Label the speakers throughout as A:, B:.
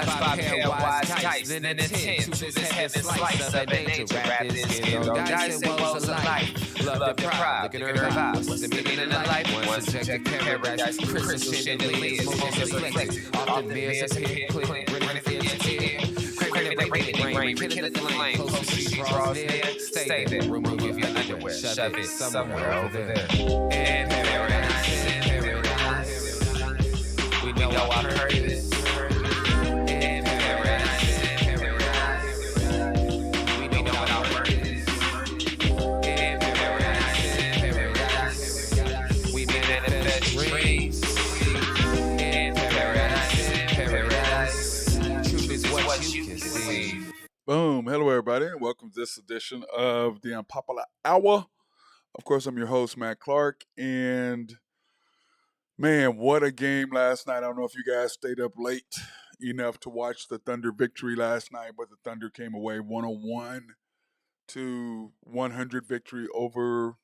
A: 5 pair wise tights, then a 10 to this heaven slice of an angel wrapped in skin on dice and woes of life. Love and pride, look at her vibe. What's the meaning of life? One subjected paradise, crystal chandeliers, motions reflected. Often mirrors appear, click, grinning fears appear. Craving the rain, killing the flame. Close to she draws near, stay there. Remove your underwear, shove it somewhere over there. In paradise, we know I've heard this. In paradise, we know I've heard this. In paradise, we manifest dreams. In paradise, truth is what you can see.
B: Boom. Hello, everybody, and welcome to this edition of the Unpopular Hour. Of course, I'm your host, Matt Clark, and man, what a game last night. I don't know if you guys stayed up late enough to watch the Thunder victory last night, but the Thunder came away 101-100 victory over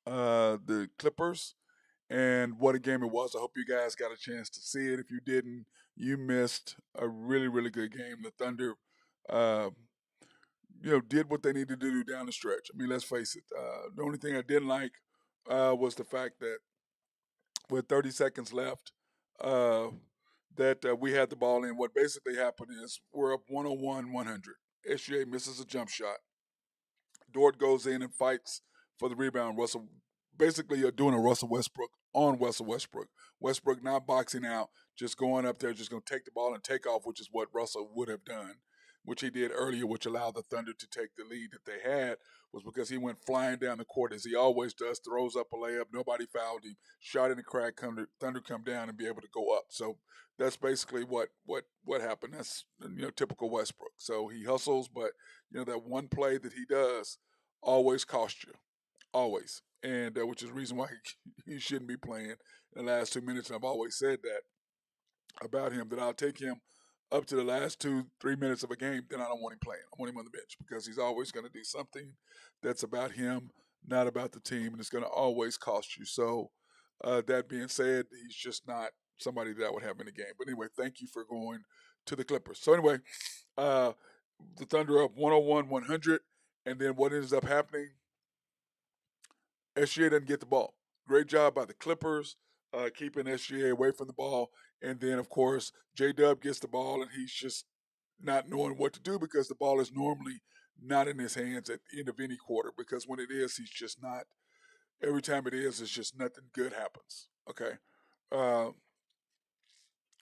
B: the Clippers. And what a game it was. I hope you guys got a chance to see it. If you didn't, you missed a really, really good game. The Thunder did what they needed to do down the stretch. I mean, let's face it. The only thing I didn't like was the fact that with 30 seconds left, that we had the ball in. What basically happened is we're up 101-100. SGA misses a jump shot. Dort goes in and fights for the rebound. Russell, basically you're doing a Russell Westbrook on Russell Westbrook. Westbrook not boxing out, just going up there, just going to take the ball and take off, which is what Russell would have done, which he did earlier, which allowed the Thunder to take the lead that they had, was because he went flying down the court as he always does, throws up a layup, nobody fouled him, shot in the crack, Thunder come down and be able to go up. So that's basically what happened. That's typical Westbrook. So he hustles, but that one play that he does always costs you, always, and which is the reason why he shouldn't be playing in the last 2 minutes. And I've always said that about him, that I'll take him up to the last 2-3 minutes of a game, then I don't want him playing. I want him on the bench because he's always going to do something that's about him, not about the team, and it's going to always cost you. So that being said, he's just not somebody that I would have in the game. But anyway, thank you for going to the Clippers. So anyway, the Thunder up 101-100, and then what ends up happening, SGA doesn't get the ball. Great job by the Clippers, keeping SGA away from the ball. And then, of course, J-Dub gets the ball, and he's just not knowing what to do because the ball is normally not in his hands at the end of any quarter, because when it is, he's just not. Every time it is, it's just nothing good happens, okay?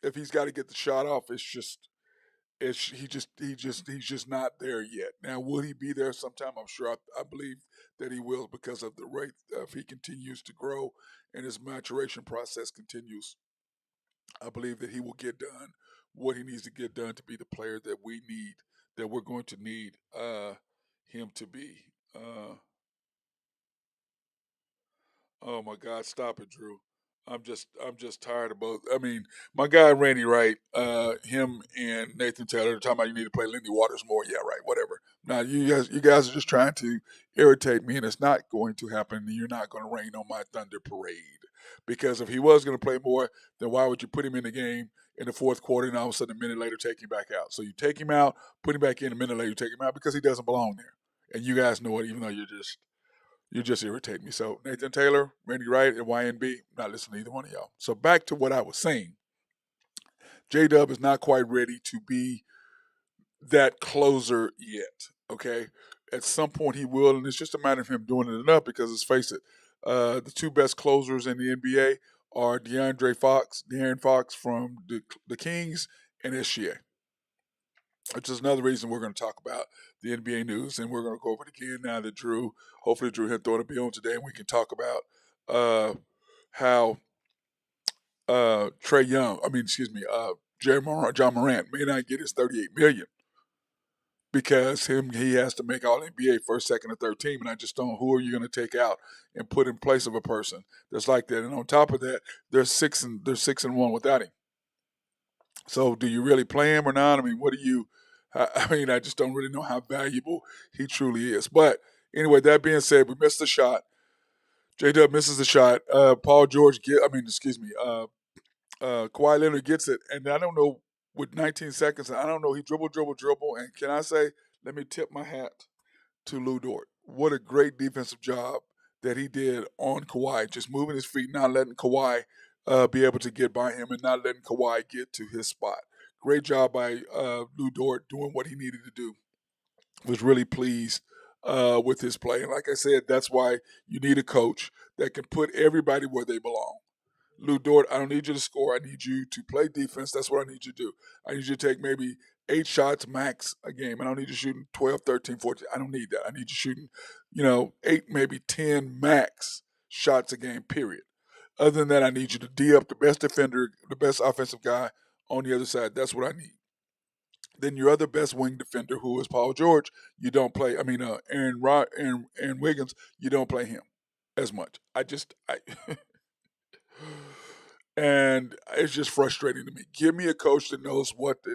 B: If he's got to get the shot off, he's just not there yet. Now, will he be there sometime? I'm sure. I believe that he will, because of the rate. If he continues to grow and his maturation process continues, I believe that he will get done what he needs to get done to be the player that we need, that we're going to need him to be. Oh my God, stop it, Drew. I'm just tired of both. I mean, my guy Randy Wright, him and Nathan Taylor are talking about you need to play Lindy Waters more. Yeah, right, whatever. Now you guys are just trying to irritate me, and it's not going to happen. You're not going to rain on my Thunder parade. Because if he was going to play more, then why would you put him in the game in the fourth quarter and all of a sudden a minute later take him back out? So you take him out, put him back in, a minute later you take him out, because he doesn't belong there. And you guys know it, even though you just irritate me. So Nathan Taylor, Randy Wright, and YNB, not listening to either one of y'all. So back to what I was saying. J-Dub is not quite ready to be that closer yet, okay? At some point he will, and it's just a matter of him doing it enough, because let's face it, the two best closers in the NBA are De'Aaron Fox from the Kings, and SGA. Which is another reason we're going to talk about the NBA news, and we're going to go over it again now that hopefully Drew had thought it'd be on today, and we can talk about how John Morant may not get his $38 million because he has to make all NBA first, second, and third team, and I just don't know who are you going to take out and put in place of a person that's like that. And on top of that, they're 6-1 without him. So do you really play him or not? I mean, I just don't really know how valuable he truly is. But anyway, that being said, we missed the shot. J-Dub misses the shot. Kawhi Leonard gets it, and I don't know with 19 seconds. And I don't know. He dribble. And can I say, let me tip my hat to Lou Dort. What a great defensive job that he did on Kawhi, just moving his feet, not letting Kawhi be able to get by him and not letting Kawhi get to his spot. Great job by Lou Dort doing what he needed to do. Was really pleased with his play. And like I said, that's why you need a coach that can put everybody where they belong. Lou Dort, I don't need you to score. I need you to play defense. That's what I need you to do. I need you to take maybe 8 shots max a game. I don't need you shooting 12, 13, 14. I don't need that. I need you shooting, 8, maybe 10 max shots a game, period. Other than that, I need you to D up the best defender, the best offensive guy on the other side. That's what I need. Then your other best wing defender, who is Paul George, you don't play. I mean, Aaron Wiggins, you don't play him as much. And it's just frustrating to me. Give me a coach that knows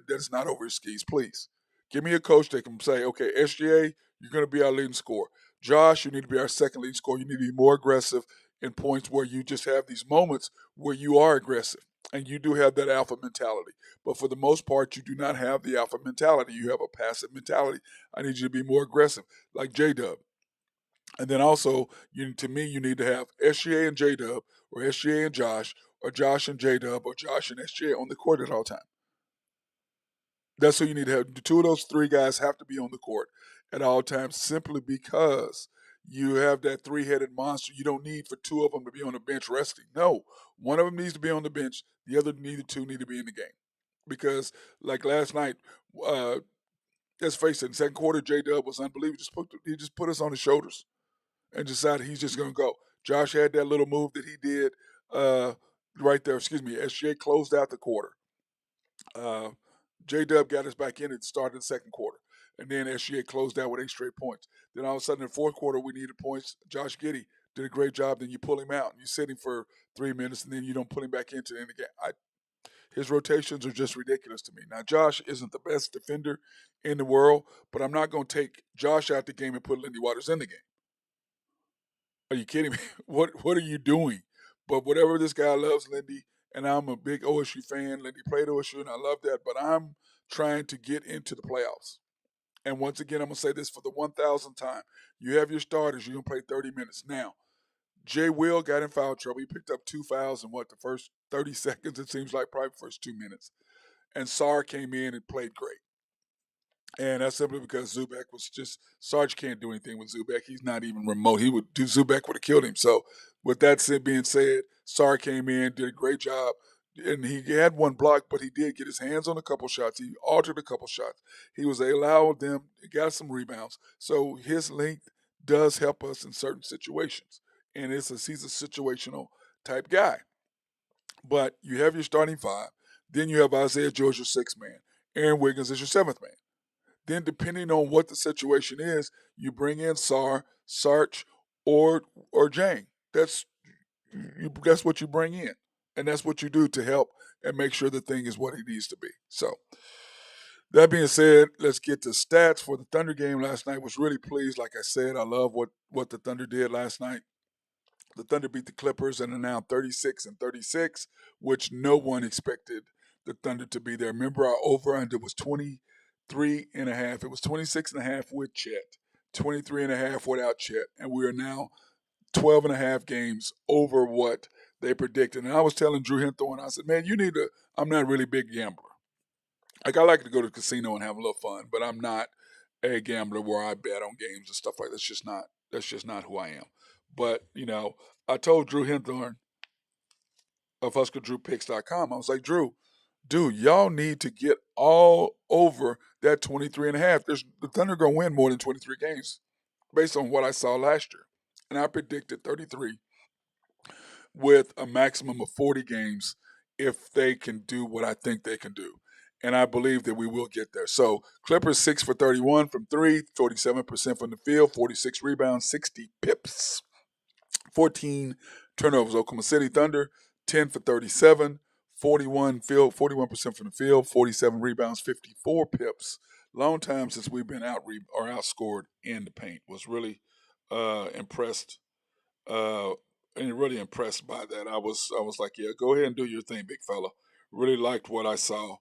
B: that's not over his skis, please. Give me a coach that can say, okay, SGA, you're going to be our leading scorer. Josh, you need to be our second leading scorer. You need to be more aggressive in points where you just have these moments where you are aggressive and you do have that alpha mentality. But for the most part, you do not have the alpha mentality. You have a passive mentality. I need you to be more aggressive, like J Dub. And then also, to me, you need to have SGA and J Dub, or SGA and Josh, or Josh and J Dub, or Josh and SGA on the court at all times. That's what you need to have. The two of those three guys have to be on the court at all times, simply because you have that three-headed monster. You don't need for two of them to be on the bench resting. No, one of them needs to be on the bench. The other two need to be in the game. Because like last night, uh, let's face it, in the second quarter, J Dub was unbelievable. He just put us on his shoulders and decided he's just going to go. Josh had that little move that he did right there. Excuse me. SGA closed out the quarter. Uh, J Dub got us back in at the start of the second quarter. And then SGA closed out with 8 straight points. Then all of a sudden in the fourth quarter, we needed points. Josh Giddey did a great job. Then you pull him out and you sit him for 3 minutes and then you don't put him back into the end of the game. His rotations are just ridiculous to me. Now, Josh isn't the best defender in the world, but I'm not going to take Josh out the game and put Lindy Waters in the game. Are you kidding me? What are you doing? But whatever, this guy loves Lindy, and I'm a big OSU fan. Lindy played OSU, and I love that. But I'm trying to get into the playoffs. And once again, I'm gonna say this for the 1,000th time: you have your starters. You're gonna play 30 minutes. Now, Jay Will got in foul trouble. He picked up 2 fouls in the first 30 seconds. It seems like probably the first 2 minutes. And Sar came in and played great. And that's simply because Zubek was just Sarge can't do anything with Zubek. He's not even remote. He would do Zubek would have killed him. So with that being said, Sarge came in, did a great job. And he had one block, but he did get his hands on a couple shots. He altered a couple shots. He was allowed them, he got some rebounds. So his length does help us in certain situations. And he's a situational type guy. But you have your starting five. Then you have Isaiah George, your sixth man. Aaron Wiggins is your seventh man. Then, depending on what the situation is, you bring in Sarch, or Jang. That's what you bring in, and that's what you do to help and make sure the thing is what it needs to be. So, that being said, let's get to stats for the Thunder game last night. Was really pleased. Like I said, I love what the Thunder did last night. The Thunder beat the Clippers and are now 36-36, which no one expected the Thunder to be there. Remember, our over-under was 23.5. It was 26.5 with Chet, 23.5 without Chet, and we are now 12.5 games over what they predicted. And I was telling Drew Hinthorn, I said, man, I'm not a really big gambler. Like, I like to go to the casino and have a little fun, but I'm not a gambler where I bet on games and stuff like that. That's just not who I am. But, I told Drew Hinthorn of HuskerDrewPicks.com, I was like, Drew, dude, y'all need to get all over that 23.5. The Thunder going to win more than 23 games based on what I saw last year. And I predicted 33 with a maximum of 40 games if they can do what I think they can do. And I believe that we will get there. So Clippers 6 for 31 from three, 47% from the field, 46 rebounds, 60 pips, 14 turnovers. Oklahoma City Thunder 10 for 37, 41% from the field, 47 rebounds, 54 pips. Long time since we've been outscored in the paint. Was really impressed uh, and really impressed by that. I was like, yeah, go ahead and do your thing, big fella. Really liked what I saw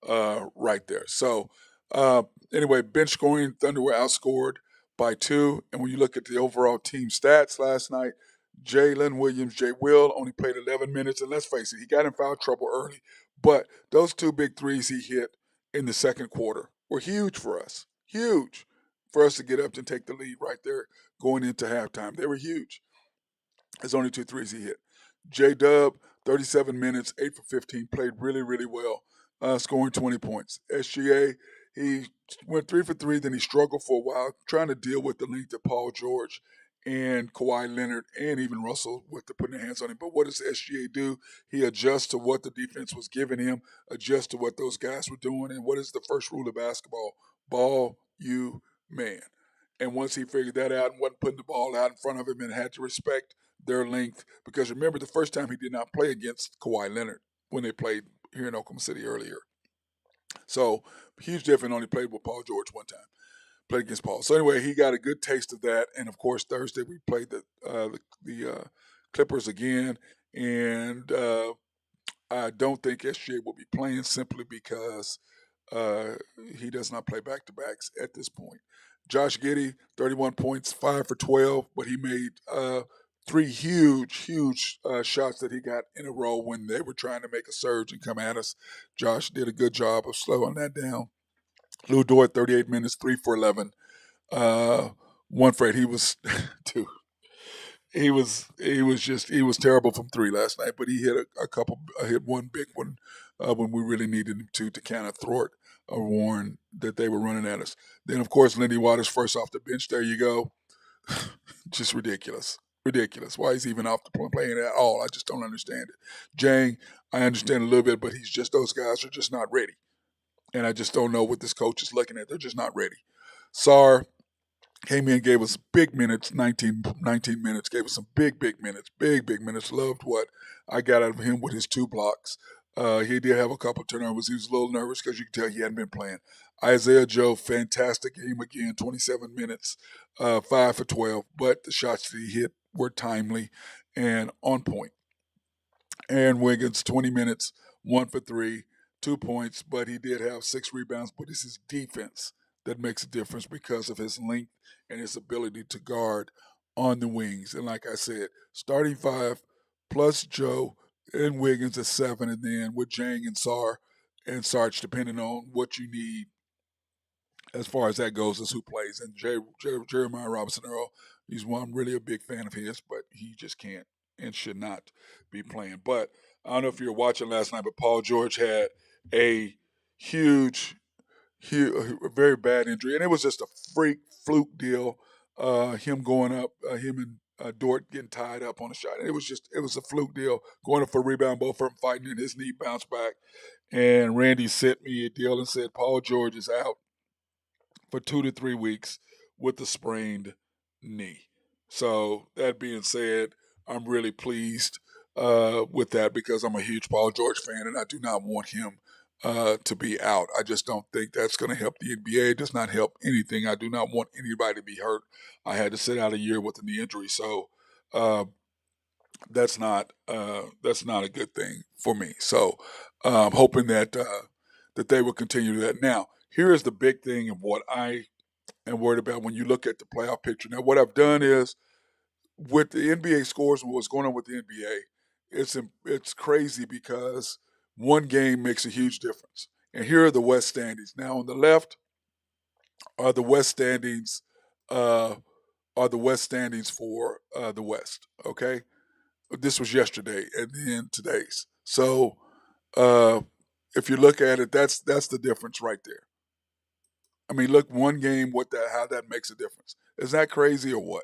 B: right there. So uh, anyway, bench scoring, Thunder were outscored by 2. And when you look at the overall team stats last night, Jalen Williams, Jay Will, only played 11 minutes. And let's face it, he got in foul trouble early. But those 2 big threes he hit in the second quarter were huge for us. Huge for us to get up and take the lead right there going into halftime. They were huge. There's only 2 threes he hit. J Dub, 37 minutes, 8 for 15, played really, really well, scoring 20 points. SGA, he went 3 for 3, then he struggled for a while, trying to deal with the length of Paul George and Kawhi Leonard and even Russell with the putting their hands on him. But what does SGA do? He adjusts to what the defense was giving him, adjusts to what those guys were doing. And what is the first rule of basketball? Ball you man. And once he figured that out and wasn't putting the ball out in front of him and had to respect their length, because remember the first time he did not play against Kawhi Leonard when they played here in Oklahoma City earlier. So huge difference. Only played with Paul George one time. Played against Paul. So anyway, he got a good taste of that. And of course Thursday we played the Clippers again, and I don't think SGA will be playing simply because uh, he does not play back to backs at this point. Josh Giddey, 31 points, 5 for 12, but he made 3 huge shots that he got in a row when they were trying to make a surge and come at us. Josh did a good job of slowing that down. Lou Dort, 38 minutes, 3 for 11. Uh, 1 for 8. He was, dude, he was terrible from 3 last night, but he hit a couple, hit one big one when we really needed him to kind of thwart a warn that they were running at us. Then of course Lindy Waters first off the bench. There you go, just ridiculous, ridiculous. Why is he even off the point playing at all? I just don't understand it. Jang, I understand a little bit, but he's just those guys are just not ready, and I just don't know what this coach is looking at. They're just not ready. Sar came in, gave us big minutes, 19 minutes, gave us some big minutes, big minutes. Loved what I got out of him with his 2 blocks. He did have a couple of turnovers. He was a little nervous because you can tell he hadn't been playing. Isaiah Joe, fantastic game again, 27 minutes, 5 for 12, but the shots that he hit were timely and on point. Aaron Wiggins, 20 minutes, 1 for 3, 2 points, but he did have 6 rebounds. But it's his defense that makes a difference because of his length and his ability to guard on the wings. And like I said, starting 5 plus Joe and Wiggins at 7, and then with Jang and Sar and Sarge, depending on what you need as far as that goes, is who plays. And Jeremiah Robinson Earl, he's one. I'm really a big fan of his, but he just can't and should not be playing. But I don't know if you were watching last night, but Paul George had a huge, a very bad injury, and it was just a fluke deal. Him going up, him and Dort getting tied up on a shot. And it was a fluke deal. Going up for a rebound, both of them fighting, and his knee bounced back. And Randy sent me a deal and said Paul George is out for 2 to 3 weeks with a sprained knee. So that being said, I'm really pleased with that because I'm a huge Paul George fan and I do not want him to be out. I just don't think that's going to help the NBA. It does not help anything. I do not want anybody to be hurt. I had to sit out a year with a knee injury, so uh, that's not a good thing for me. So I'm hoping that that they will continue that. Now, here is the big thing of what I am worried about when you look at the playoff picture. Now, what I've done is with the NBA scores and what's going on with the NBA, it's crazy because one game makes a huge difference. And here are the West standings. Now, on the left are the West standings. Uh, are the West standings for the West? Okay, this was yesterday, and then today's. So uh, if you look at it, that's the difference right there. I mean, look, one game, how that makes a difference. Is that crazy or what?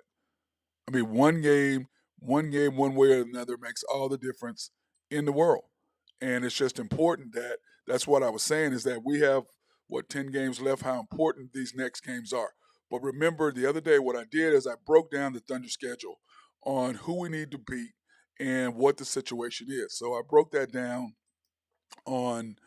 B: I mean, one game, one way or another makes all the difference in the world. And it's just important that's what I was saying is that we have, 10 games left, how important these next games are. But remember, the other day, what I did is I broke down the Thunder schedule on who we need to beat and what the situation is. So I broke that down on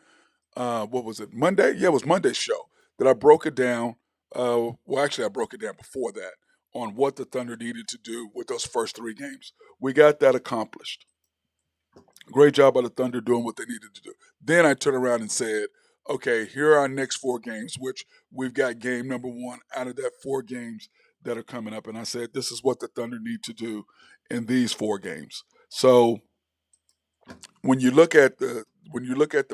B: what was it, Monday? Yeah, it was Monday's show that I broke it down. Well, actually, I broke it down before that on what the Thunder needed to do with those first 3 games. We got that accomplished. Great job by the Thunder doing what they needed to do. Then I turned around and said, okay, here are our next 4 games, which we've got game number 1 out of that 4 games that are coming up. And I said, this is what the Thunder need to do in these 4 games. So when you look at the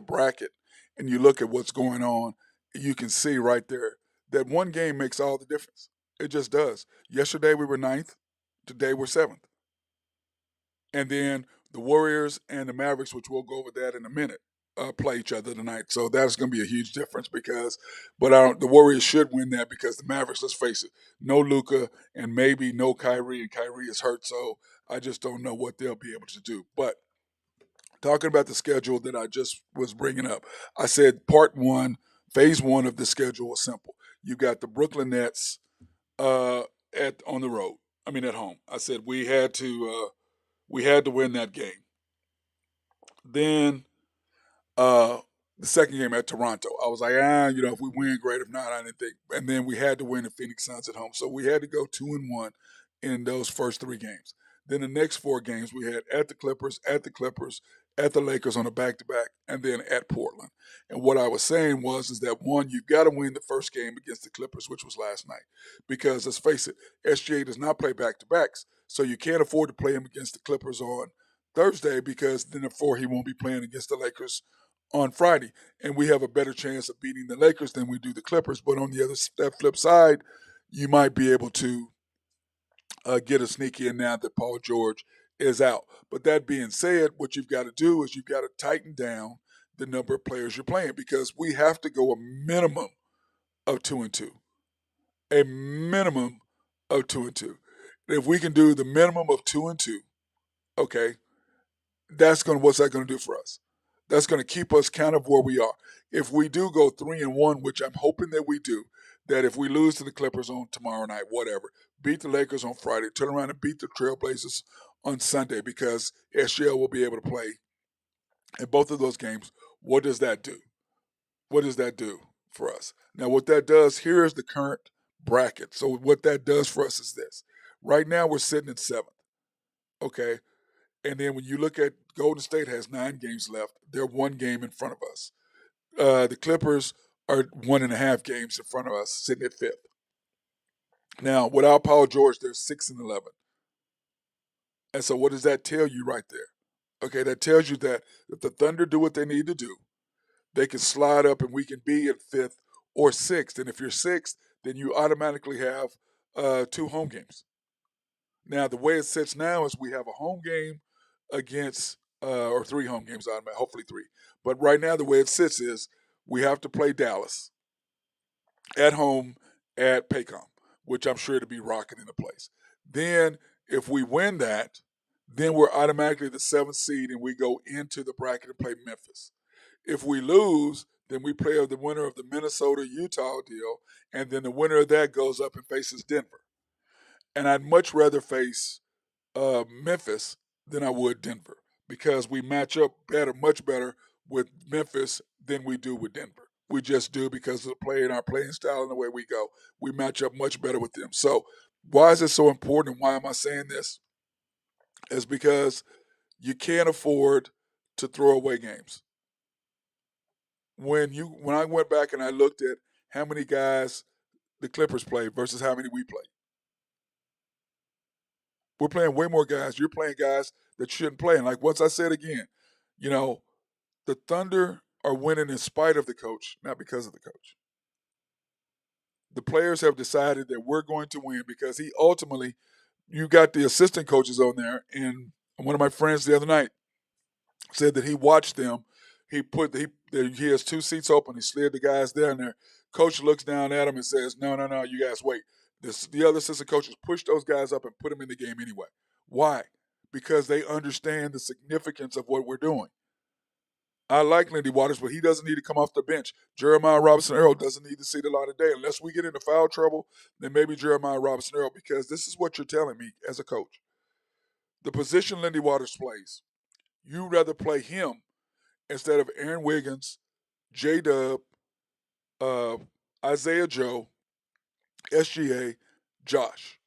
B: bracket and you look at what's going on, you can see right there that one game makes all the difference. It just does. Yesterday we were ninth, today we're 7th. And then the Warriors and the Mavericks, which we'll go over that in a minute, play each other tonight. So that's going to be a huge difference but the Warriors should win that because the Mavericks, let's face it, no Luka and maybe no Kyrie, and Kyrie is hurt. So I just don't know what they'll be able to do. But talking about the schedule that I just was bringing up, I said phase 1 of the schedule was simple. You've got the Brooklyn Nets on the road. I mean, at home. I said we had to win that game. Then uh, the second game at Toronto, I was like, if we win, great. If not, I didn't think. And then we had to win the Phoenix Suns at home, so we had to go 2-1 in those first 3 games. Then the next 4 games we had at the Clippers, at the Lakers on a back-to-back, and then at Portland. And what I was saying is that one, you've got to win the first game against the Clippers, which was last night, because let's face it, SGA does not play back-to-backs, so you can't afford to play him against the Clippers on Thursday because then therefore he won't be playing against the Lakers on Friday, and we have a better chance of beating the Lakers than we do the Clippers. But on that flip side, you might be able to get a sneaky in now that Paul George is out. But that being said, what you've got to do is you've got to tighten down the number of players you're playing because we have to go a minimum of 2-2, a minimum of 2-2. If we can do the minimum of 2-2, okay, what's that going to do for us? That's going to keep us kind of where we are. If we do go 3-1, which I'm hoping that we do, that if we lose to the Clippers on tomorrow night, whatever, beat the Lakers on Friday, turn around and beat the Trailblazers on Sunday because SGL will be able to play in both of those games, what does that do? What does that do for us? Now, what that does, here is the current bracket. So what that does for us is this. Right now, we're sitting at 7th, okay? And then when you look at Golden State has 9 games left. They're 1 game in front of us. The Clippers are 1.5 games in front of us, sitting at 5th. Now, without Paul George, they're 6-11. And so what does that tell you right there? Okay, that tells you that if the Thunder do what they need to do, they can slide up and we can be at 5th or 6th. And if you're 6th, then you automatically have 2 home games. Now, the way it sits now is we have a home game against, or 3 home games, hopefully 3. But right now, the way it sits is we have to play Dallas at home at Paycom, which I'm sure to be rocking into place. Then, if we win that, then we're automatically the 7th seed and we go into the bracket and play Memphis. If we lose, then we play the winner of the Minnesota-Utah deal, and then the winner of that goes up and faces Denver. And I'd much rather face Memphis than I would Denver because we match up much better with Memphis than we do with Denver. We just do because of our playing style and the way we go. We match up much better with them. So why is it so important and why am I saying this? It's because you can't afford to throw away games. When I went back and I looked at how many guys the Clippers played versus how many we played, we're playing way more guys. You're playing guys that shouldn't play. And like once I said again, the Thunder are winning in spite of the coach, not because of the coach. The players have decided that we're going to win because you got the assistant coaches on there. And one of my friends the other night said that he watched them. He has 2 seats open. He slid the guys down there. Coach looks down at him and says, no, you guys wait. The other assistant coaches push those guys up and put them in the game anyway. Why? Because they understand the significance of what we're doing. I like Lindy Waters, but he doesn't need to come off the bench. Jeremiah Robinson-Earl doesn't need to see the light of day. Unless we get into foul trouble, then maybe Jeremiah Robinson-Earl, because this is what you're telling me as a coach. The position Lindy Waters plays, you'd rather play him instead of Aaron Wiggins, J-Dub, Isaiah Joe, SGA, Josh.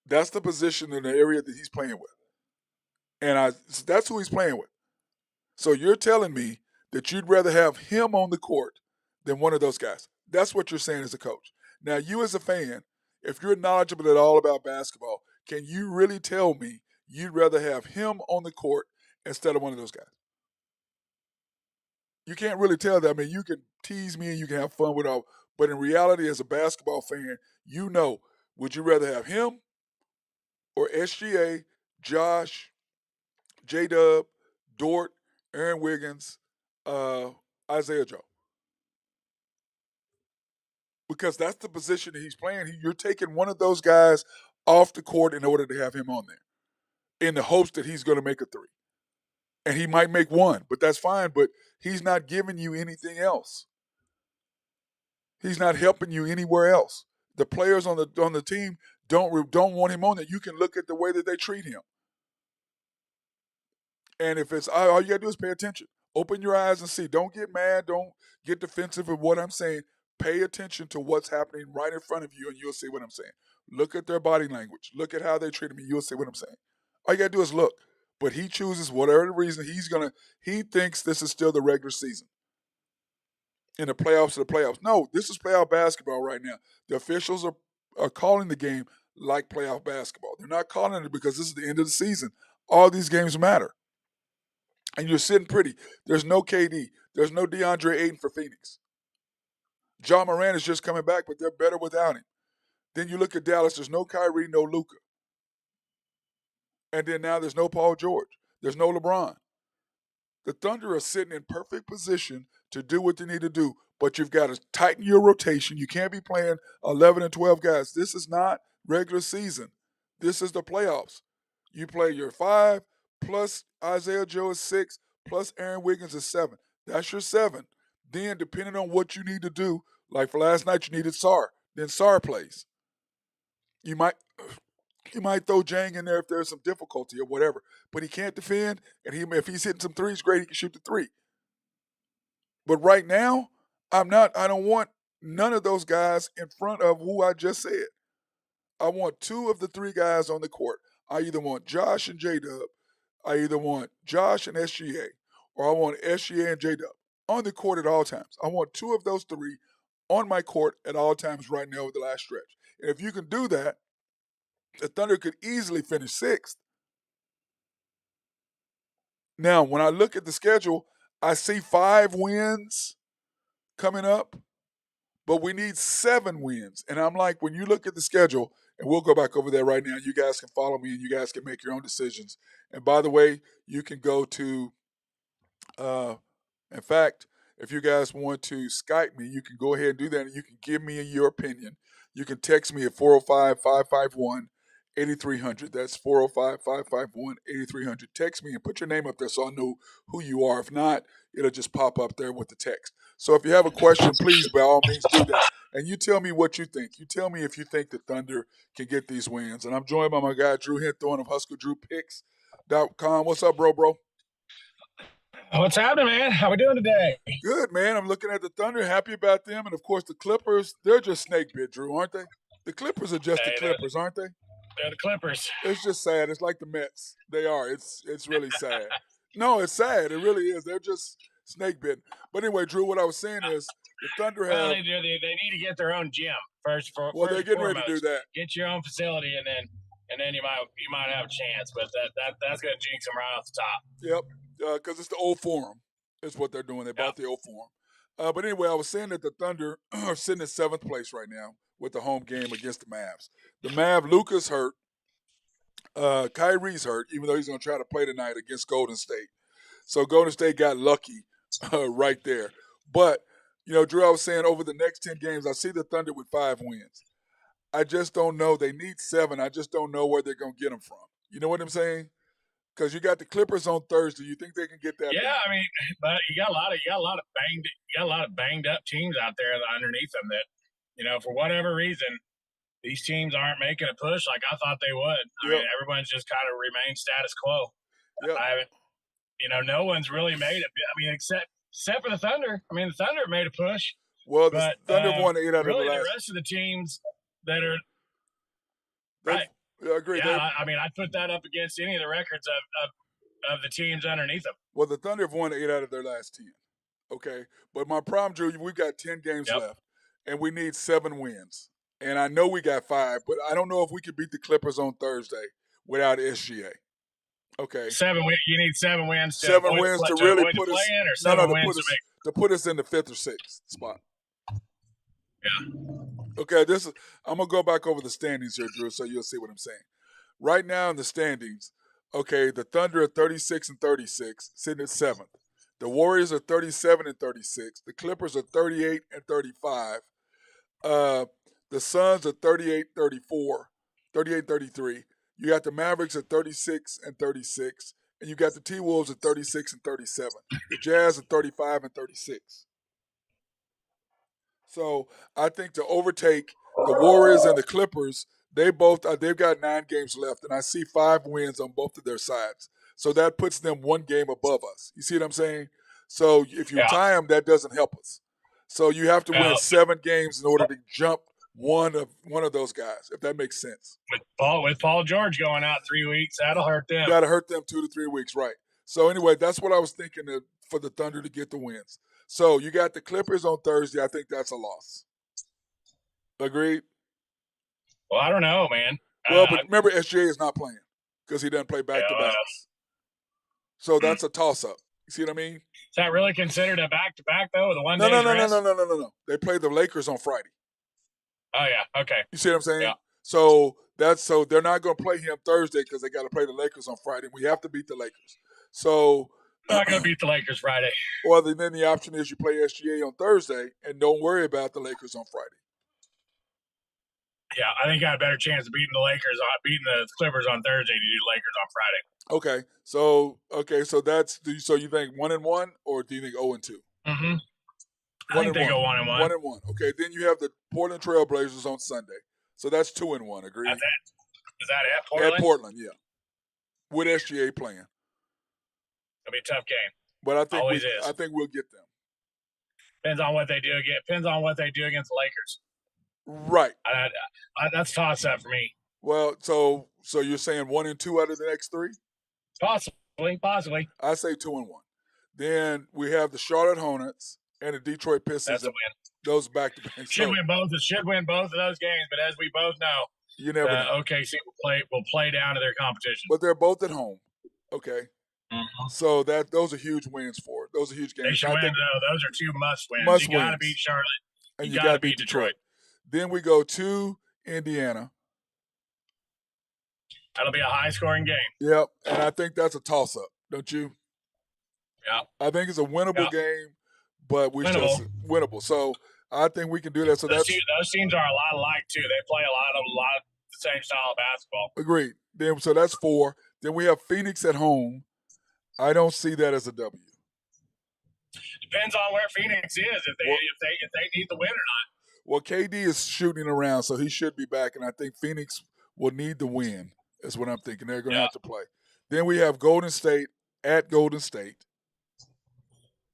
B: That's the position in the area that he's playing with. And that's who he's playing with. So you're telling me that you'd rather have him on the court than one of those guys. That's what you're saying as a coach. Now, you as a fan, if you're knowledgeable at all about basketball, can you really tell me you'd rather have him on the court instead of one of those guys? You can't really tell that. I mean, you can tease me and you can have fun with all, but in reality, as a basketball fan, you know, would you rather have him or SGA, Josh, J Dub, Dort, Aaron Wiggins, Isaiah Joe? Because that's the position that he's playing. You're taking one of those guys off the court in order to have him on there in the hopes that he's going to make a three. And he might make one, but that's fine. But he's not giving you anything else. He's not helping you anywhere else. The players on the team don't want him on there. You can look at the way that they treat him. And if it's all you gotta do is pay attention. Open your eyes and see. Don't get mad. Don't get defensive of what I'm saying. Pay attention to what's happening right in front of you, and you'll see what I'm saying. Look at their body language. Look at how they treat me. You'll see what I'm saying. All you gotta do is look. But he chooses whatever the reason he thinks this is still the regular season. In the playoffs to the playoffs. No, this is playoff basketball right now. The officials are calling the game like playoff basketball. They're not calling it because this is the end of the season. All these games matter. And you're sitting pretty. There's no KD. There's no DeAndre Ayton for Phoenix. John Moran is just coming back, but they're better without him. Then you look at Dallas. There's no Kyrie, no Luka. And then now there's no Paul George. There's no LeBron. The Thunder are sitting in perfect position to do what they need to do, but you've got to tighten your rotation. You can't be playing 11 and 12 guys. This is not regular season. This is the playoffs. You play your 5 plus Isaiah Joe is 6 plus Aaron Wiggins is 7. That's your 7. Then, depending on what you need to do, like for last night, you needed Sar. Then Sar plays. You might throw Jang in there if there's some difficulty or whatever, but he can't defend. And if he's hitting some threes, great, he can shoot the 3. But right now, I don't want none of those guys in front of who I just said. I want 2 of the 3 guys on the court. I either want Josh and J-Dub, I either want Josh and SGA, or I want SGA and J-Dub on the court at all times. I want 2 of those 3 on my court at all times right now over the last stretch. And if you can do that, the Thunder could easily finish 6th. Now, when I look at the schedule, I see 5 wins coming up, but we need 7 wins. And I'm like, when you look at the schedule, and we'll go back over there right now, you guys can follow me and you guys can make your own decisions. And by the way, you can go to, in fact, if you guys want to Skype me, you can go ahead and do that and you can give me your opinion. You can text me at 405-551-8300. That's 405-551-8300. Text me and put your name up there so I know who you are. If not, it'll just pop up there with the text. So if you have a question, please, by all means, do that. And you tell me what you think. You tell me if you think the Thunder can get these wins. And I'm joined by my guy, Drew Hinthorn of HuskerDrewPicks.com. What's up, bro?
C: What's happening, man? How we doing today?
B: Good, man. I'm looking at the Thunder, happy about them. And, of course, the Clippers, they're just snake bit, Drew, aren't they? The Clippers are just the Clippers, aren't they?
C: They're the Clippers.
B: It's just sad. It's like the Mets. They are. It's really sad. No, it's sad. It really is. They're just snake bitten. But anyway, Drew, what I was saying is the Thunder have.
C: Well, they need to get their own gym first.
B: They're getting ready to do that.
C: Get your own facility, and then you might have a chance. But that's going to jinx them right off the top.
B: Yep, because it's the old Forum. Is what they're doing. They bought the old Forum. But anyway, I was saying that the Thunder are sitting in 7th place right now with the home game against the Mavs. The Luka's hurt. Kyrie's hurt, even though he's going to try to play tonight against Golden State. So Golden State got lucky right there. But, Drew, I was saying over the next 10 games, I see the Thunder with 5 wins. I just don't know. They need 7. I just don't know where they're going to get them from. You know what I'm saying? Because you got the Clippers on Thursday. You think they can get that?
C: Yeah, back? I mean, but you got a lot of banged up teams out there underneath them that, for whatever reason, these teams aren't making a push like I thought they would. I mean, everyone's just kind of remained status quo.
B: Yep.
C: No one's really made it. I mean, except for the Thunder. I mean, the Thunder made a push.
B: Well, the Thunder won 8 out of the last.
C: The rest of the teams that are
B: right. I agree.
C: Yeah, I mean, I'd put that up against any of the records of the teams underneath them.
B: Well, the Thunder have won 8 out of their last 10. Okay, but my problem, Drew, we've got 10 games
C: Yep.
B: left, and we need 7 wins. And I know we got 5, but I don't know if we could beat the Clippers on Thursday without SGA. Okay,
C: 7 wins. You need 7 wins to
B: 7
C: avoid
B: wins
C: the,
B: to
C: to
B: really
C: avoid
B: put
C: the
B: us.
C: play-in, or
B: No,
C: 7
B: to
C: wins
B: put us in the 5th or 6th spot.
C: Yeah.
B: Okay, I'm gonna go back over the standings here, Drew, so you'll see what I'm saying. Right now in the standings, okay, the Thunder are 36 and 36, sitting at 7th. The Warriors are 37 and 36. The Clippers are 38 and 35. The Suns are 38 34, 38 33. You got the Mavericks at 36 and 36. And you got the T Wolves at 36 and 37. The Jazz are 35 and 36. So I think to overtake the Warriors and the Clippers, they've got 9 games left, and I see 5 wins on both of their sides. So that puts them 1 game above us. You see what I'm saying? So if you tie them, that doesn't help us. So you have to win 7 games in order to jump one of those guys, if that makes sense.
C: With Paul George going out 3 weeks, that'll hurt them.
B: Got to hurt them 2 to 3 weeks, right? So anyway, that's what I was thinking for the Thunder to get the wins. So you got the Clippers on Thursday. I think that's a loss. Agreed?
C: Well, I don't know, man.
B: Well, but remember, SGA is not playing because he doesn't play back-to-backs. So that's a toss-up. You see what I mean?
C: Is that really considered a back-to-back, though? The one
B: No.
C: rest?
B: They play the Lakers on Friday.
C: Oh, yeah. Okay.
B: You see what I'm saying?
C: Yeah.
B: So they're not going to play him Thursday because they got to play the Lakers on Friday. We have to beat the Lakers. So
C: we're not going to beat the Lakers Friday.
B: Well, then the option is you play SGA on Thursday and don't worry about the Lakers on Friday.
C: Yeah, I think I got a better chance of beating the Clippers on Thursday to do the Lakers on Friday.
B: Okay, so you think 1-1, or do you think 0-2?
C: Mm-hmm. I think they go 1-1.
B: 1-1. Okay, then you have the Portland Trailblazers on Sunday, so that's 2-1. Agreed?
C: That's it. Is that at Portland?
B: At Portland, yeah. With SGA playing.
C: It'll be a tough game.
B: But I think we'll get them.
C: Depends on what they do against the Lakers.
B: Right.
C: That's toss up for me.
B: Well, so you're saying 1 and 2 out of the next 3?
C: Possibly.
B: I say 2-1. Then we have the Charlotte Hornets and the Detroit Pistons.
C: That's a win.
B: Those back-to-back.
C: Should win both of those games, but as we both know,
B: you never know.
C: OKC will play down to their competition.
B: But they're both at home. Okay.
C: Mm-hmm.
B: So those are huge wins for it. Those are huge games.
C: They should win, though. Those are 2 must wins. You got to beat Charlotte.
B: And you got to beat Detroit. Then we go to Indiana.
C: That'll be a high-scoring game.
B: Yep, and I think that's a toss-up, don't you?
C: Yeah.
B: I think it's a winnable game, but just winnable. So I think we can do that. So
C: those teams are a lot alike too. They play a lot of the same style of basketball.
B: Agreed. Then so that's 4. Then we have Phoenix at home. I don't see that as a W.
C: Depends on where Phoenix is if they need the win or not.
B: Well, KD is shooting around, so he should be back, and I think Phoenix will need the win. That's what I'm thinking. They're going to have to play. Then we have Golden State at Golden State.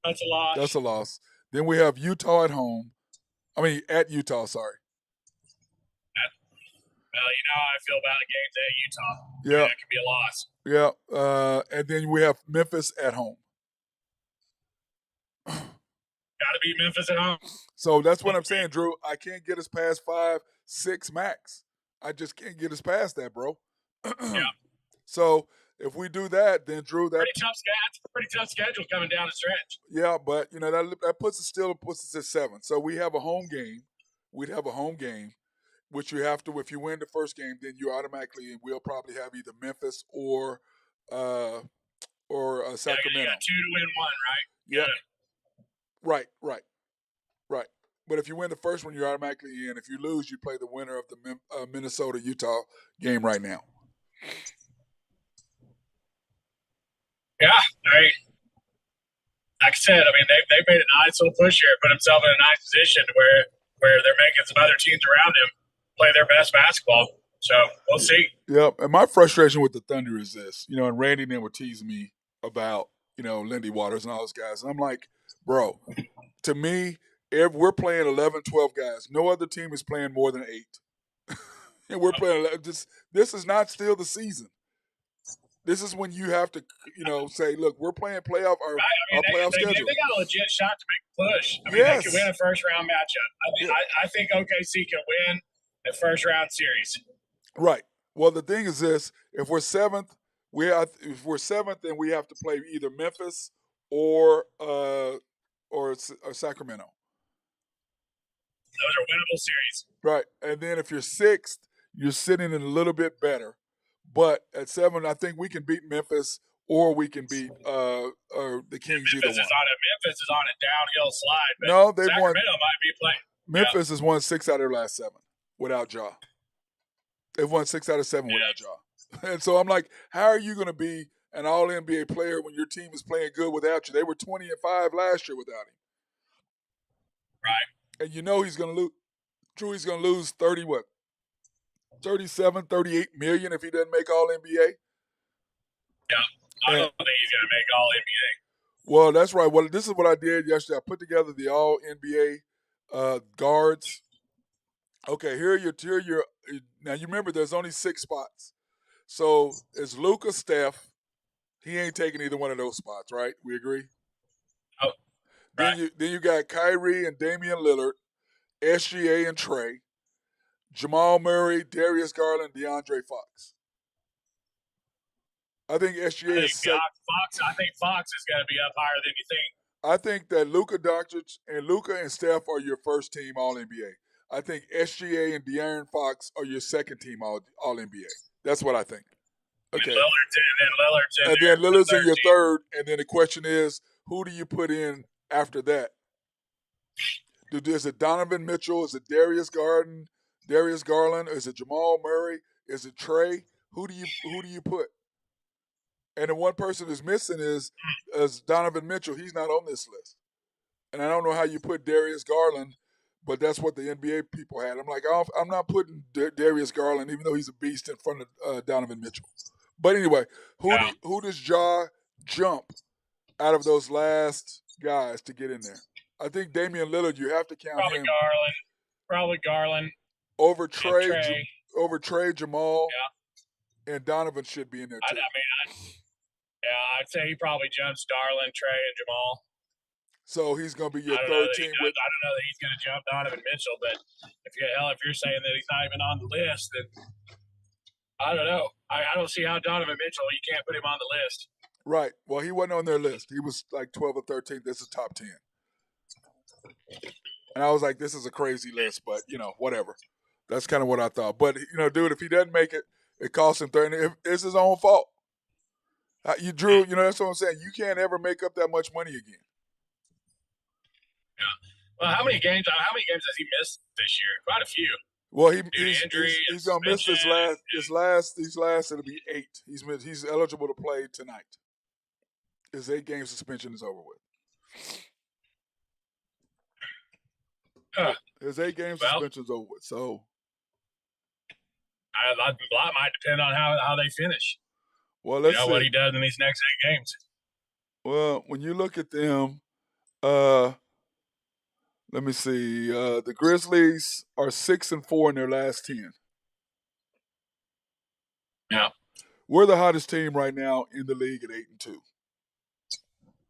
C: That's a loss.
B: That's a loss. Then we have Utah at home. At Utah, sorry.
C: Well, you know how I feel about the games at Utah.
B: Yeah.
C: That could be a loss.
B: Yeah. And then we have Memphis at home.
C: Got to beat Memphis at home.
B: So that's what I'm saying, Drew. I can't get us past 5-6 max. I just can't get us past that, bro.
C: Yeah.
B: So if we do that, then Drew,
C: that's a pretty tough schedule coming down the stretch.
B: Yeah, but that puts us at 7. So we have a home game. We'd have a home game, which you have to. If you win the first game, then you automatically we'll probably have either Memphis or Sacramento.
C: Yeah, you got 2 to win 1, right?
B: Yeah. Right. But if you win the first one, you're automatically in. If you lose, you play the winner of the Minnesota-Utah game right now.
C: Yeah, like I said, they made a nice little push here, put themselves in a nice position where they're making some other teams around them play their best basketball. So we'll see.
B: Yep. And my frustration with the Thunder is this, and Randy and them would tease me about, Lindy Waters and all those guys. And I'm like, bro, to me, if we're playing 11, 12 guys, no other team is playing more than 8. And we're playing 11. This is not still the season. This is when you have to, say, look, we're playing playoff our playoff
C: they
B: schedule.
C: got a legit shot to make a push. I mean,
B: Yes.
C: they could win a first round matchup. I think OKC can win a first round series.
B: Right. Well, the thing is this: if we're seventh, then we have to play either Memphis or Sacramento.
C: Those are winnable series.
B: Right. And then if you're sixth, you're sitting in a little bit better. But at 7, I think we can beat Memphis or we can beat the Kings. Memphis
C: is on a downhill slide. But
B: no, they've
C: Sacramento
B: won.
C: Might be playing.
B: Memphis has won 6 out of their last 7 without Ja. They've won 6 out of 7 without Ja. And so I'm like, how are you going to be an All-NBA player when your team is playing good without you? They were 20-5 last year without him.
C: Right.
B: And he's going to lose. Drew, he's going to lose 37, 38 million if he doesn't make All-NBA.
C: Yeah, I don't think he's going to make All-NBA.
B: Well, that's right. Well, this is what I did yesterday. I put together the All-NBA guards. Okay, here are your. Now you remember there's only 6 spots. So it's Luka, Steph. He ain't taking either one of those spots, right? We agree.
C: Oh, right.
B: Then you got Kyrie and Damian Lillard, SGA and Trey, Jamal Murray, Darius Garland, DeAndre Fox. I think SGA is set.
C: I think Fox is going to be up higher than you think.
B: I think that Luka and Steph are your first team All-NBA. I think SGA and De'Aaron Fox are your second team All-NBA. That's what I think. Okay. And then Lillard's in your third. And then the question is, who do you put in after that? Is it Donovan Mitchell? Is it Darius Garland? Is it Jamal Murray? Is it Trey? Who do you put? And the one person who's missing is Donovan Mitchell. He's not on this list. And I don't know how you put Darius Garland, but that's what the NBA people had. I'm like, I'm not putting Darius Garland, even though he's a beast, in front of Donovan Mitchell. But anyway, who does Ja jump out of those last guys to get in there? I think Damian Lillard, you have to count him.
C: Probably Garland.
B: Over Trey, Jamal, and Donovan should be in there too.
C: I'd say he probably jumps Garland, Trey, and Jamal.
B: So he's going to be your third team.
C: I don't know that he's going to jump Donovan Mitchell, but if you're saying that he's not even on the list, then I don't know. I don't see how Donovan Mitchell, you can't put him on the list.
B: Right. Well, he wasn't on their list. He was like 12 or 13. This is top 10. And I was like, this is a crazy list, but, whatever. That's kind of what I thought. But, dude, if he doesn't make it, it costs him 30. It's his own fault. Drew, that's what I'm saying. You can't ever make up that much money again.
C: Yeah. Well, how many games has he missed this year? Quite a few.
B: Well, he's gonna miss these last. It'll be 8. He's eligible to play tonight. His 8-game suspension is over with. His 8-game suspension is over with. So
C: a lot might depend on how they finish.
B: Well, let's see
C: what he does in these next 8 games.
B: Well, when you look at them, let me see. The Grizzlies are 6-4 in their last 10.
C: Yeah.
B: We're the hottest team right now in the league at 8-2.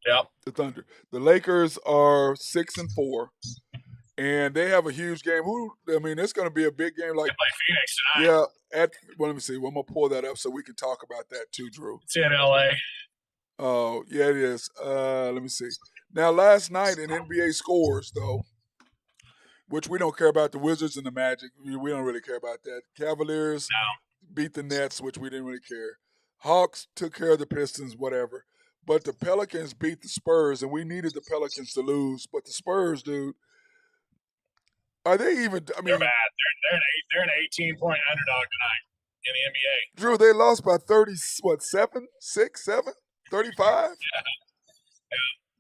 C: Yeah.
B: The Thunder. The Lakers are 6-4, and they have a huge game. It's going to be a big game. Like,
C: they play Phoenix tonight.
B: Yeah. Let me see. I'm going to pull that up so we can talk about that too, Drew.
C: It's in LA.
B: Oh, yeah, it is. Let me see. Now, last night in NBA scores, though, which we don't care about the Wizards and the Magic. We don't really care about that. Cavaliers beat the Nets, which we didn't really care. Hawks took care of the Pistons, whatever. But the Pelicans beat the Spurs, and we needed the Pelicans to lose. But the Spurs, dude, are they even?
C: They're bad. They're an 18-point underdog tonight in the NBA.
B: Drew, they lost by 30. What? 7, 6, 7, 35.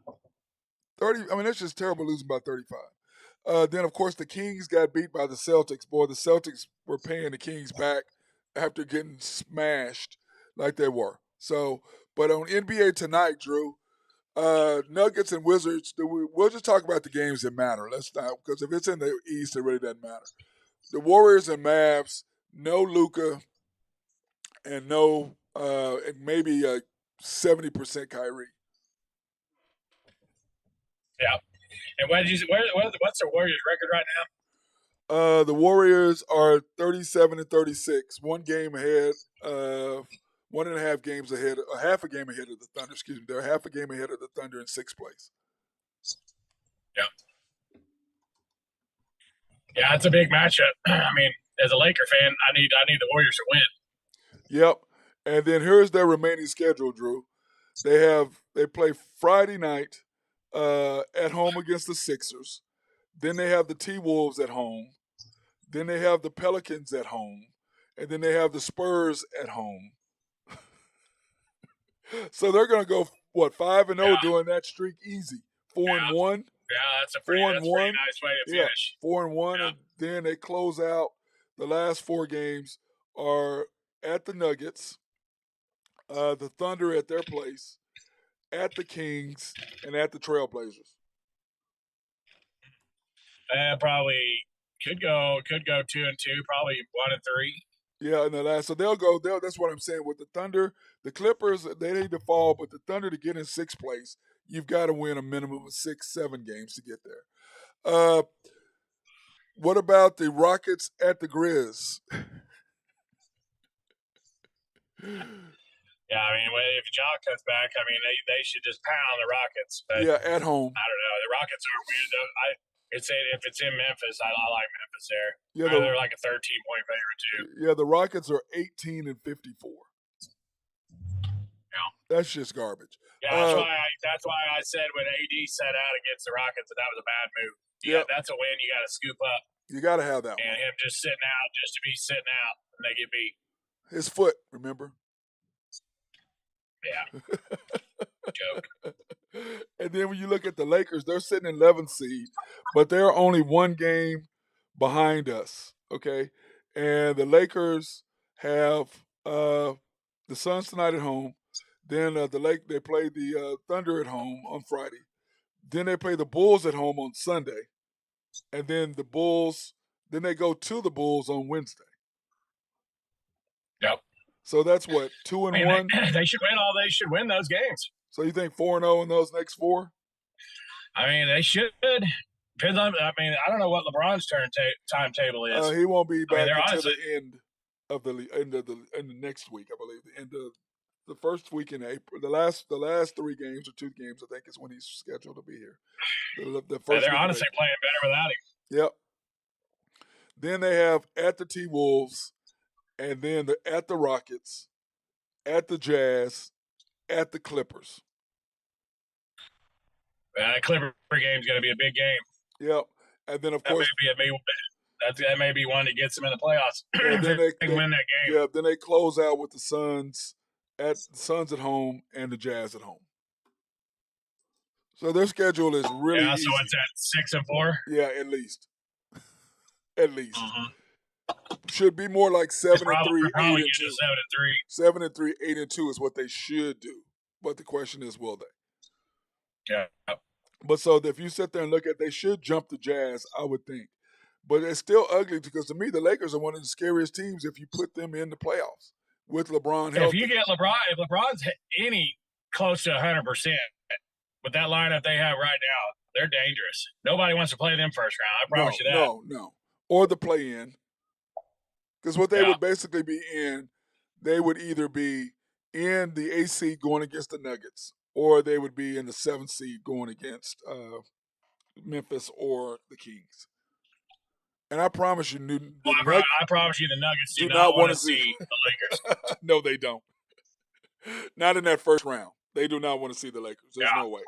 C: Yeah.
B: 30. It's just terrible losing by 35. Then, of course, the Kings got beat by the Celtics. Boy, the Celtics were paying the Kings back after getting smashed like they were. So, but on NBA tonight, Drew, Nuggets and Wizards, we'll just talk about the games that matter. Let's not, because if it's in the East, it really doesn't matter. The Warriors and Mavs, no Luka and no and maybe 70% Kyrie.
C: Yeah. And what's the Warriors' record right now?
B: The Warriors are 37-36, 1 game ahead, 1.5 games ahead, half a game ahead of the Thunder. Excuse me, they're half a game ahead of the Thunder in 6th place.
C: Yeah. Yeah, it's a big matchup. I mean, as a Laker fan, I need the Warriors to win.
B: Yep. And then here's their remaining schedule, Drew. They play Friday night at home against the Sixers. Then they have the T-Wolves at home. Then they have the Pelicans at home. And then they have the Spurs at home. So they're going to go, 5-0 during that streak easy. 4-1.
C: Yeah, that's a pretty nice way to finish.
B: 4-1, and then they close out. The last 4 games are at the Nuggets, the Thunder at their place, at the Kings, and at the Trailblazers.
C: Probably could go 2-2, probably 1-3.
B: Yeah, in the last, so they'll go. That's what I'm saying with the Thunder. The Clippers, they need to fall, but the Thunder to get in 6th place, you've got to win a minimum of 6-7 games to get there. What about the Rockets at the Grizz?
C: Yeah, I mean, if Ja comes back, I mean, they should just pound the Rockets. But
B: yeah, at home.
C: I don't know. The Rockets are weird. If it's in Memphis, I like Memphis there.
B: Yeah,
C: they're like a 13-point favorite too.
B: Yeah, the Rockets are 18-54.
C: Yeah,
B: that's just garbage.
C: Yeah, that's why I said when AD sat out against the Rockets that was a bad move. Yeah, that's a win you got to scoop up.
B: You got to have that
C: and
B: one.
C: him just sitting out, just to be sitting out, and they get beat.
B: His foot, remember?
C: Yeah. Joke.
B: And then when you look at the Lakers, they're sitting in 11th seed, but they're only 1 game behind us. Okay, and the Lakers have the Suns tonight at home. Then they play the Thunder at home on Friday. Then they play the Bulls at home on Sunday, and then the Bulls. Then they go to the Bulls on Wednesday.
C: Yep.
B: So that's what 2-1.
C: They should win all. They should win those games.
B: So you think 4-0 in those next 4?
C: I mean, they should. Depends on. I mean, I don't know what LeBron's timetable is.
B: He won't be back until
C: honestly,
B: the end of the next week, I believe. The end of the first week in April. The last 3 games or 2 games, I think, is when he's scheduled to be here. The first.
C: They're honestly playing better without him.
B: Yep. Then they have at the T-Wolves, and then at the Rockets, at the Jazz, at the Clippers.
C: That Clipper game's going to be a big game.
B: Yep. And then, of course,
C: that may be one that gets them in the playoffs.
B: And then they
C: win that game.
B: Yeah, then they close out with the Suns at home and the Jazz at home. So their schedule is really easy.
C: So it's at 6-4?
B: Yeah, at least. At least. Mm-hmm. Should be more like 7-3, 8-2. 7-3, 8-2 is what they should do. But the question is, will they?
C: Yeah.
B: But so if you sit there and look at, they should jump the Jazz, I would think. But it's still ugly because to me, the Lakers are one of the scariest teams if you put them in the playoffs with LeBron healthy.
C: If you get if LeBron's any close to 100% with that lineup they have right now, they're dangerous. Nobody wants to play them first round. I promise you that.
B: No. Or the play-in. Because what they would basically be in, they would either be in the 8th seed going against the Nuggets, or they would be in the 7th seed going against Memphis or the Kings. And I promise you,
C: I promise you, the Nuggets do not want to see the Lakers.
B: No, they don't. Not in that first round. They do not want to see the Lakers. There's no way.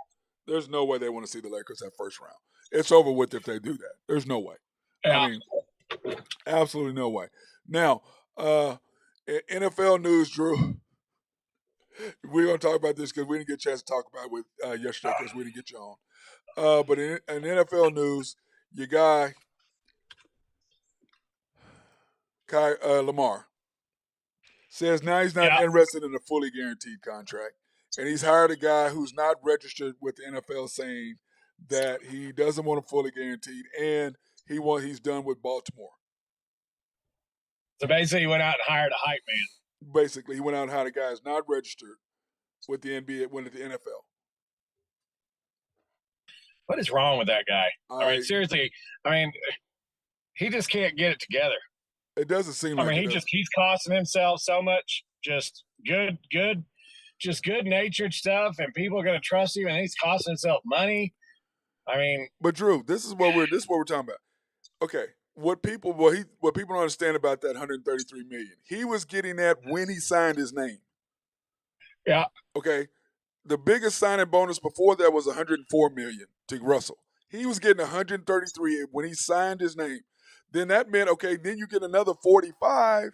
B: There's no way they want to see the Lakers that first round. It's over with if they do that. There's no way.
C: Yeah.
B: I mean, absolutely no way. Now, NFL news, Drew. We're going to talk about this because we didn't get a chance to talk about it with yesterday because we didn't get you on. But in NFL news, your guy, Lamar, says now he's not interested in a fully guaranteed contract. And he's hired a guy who's not registered with the NFL saying that he doesn't want a fully guaranteed and he's done with Baltimore.
C: So basically he went out and hired a hype man.
B: Basically, he went out and hired guys not registered with the NBA, went to the NFL.
C: What is wrong with that guy? I mean,
B: I
C: seriously. I mean, he just can't get it together.
B: It doesn't seem
C: I
B: like
C: mean, he's costing himself so much. Just good natured stuff, and people are going to trust him, and he's costing himself money. I mean,
B: But Drew, this is what we're talking about. Okay, what people don't understand about that 133 million. He was getting that when he signed his name.
C: Yeah.
B: Okay. The biggest signing bonus before that was 104 million to Russell. He was getting 133 when he signed his name. Then that meant, okay, then you get another 45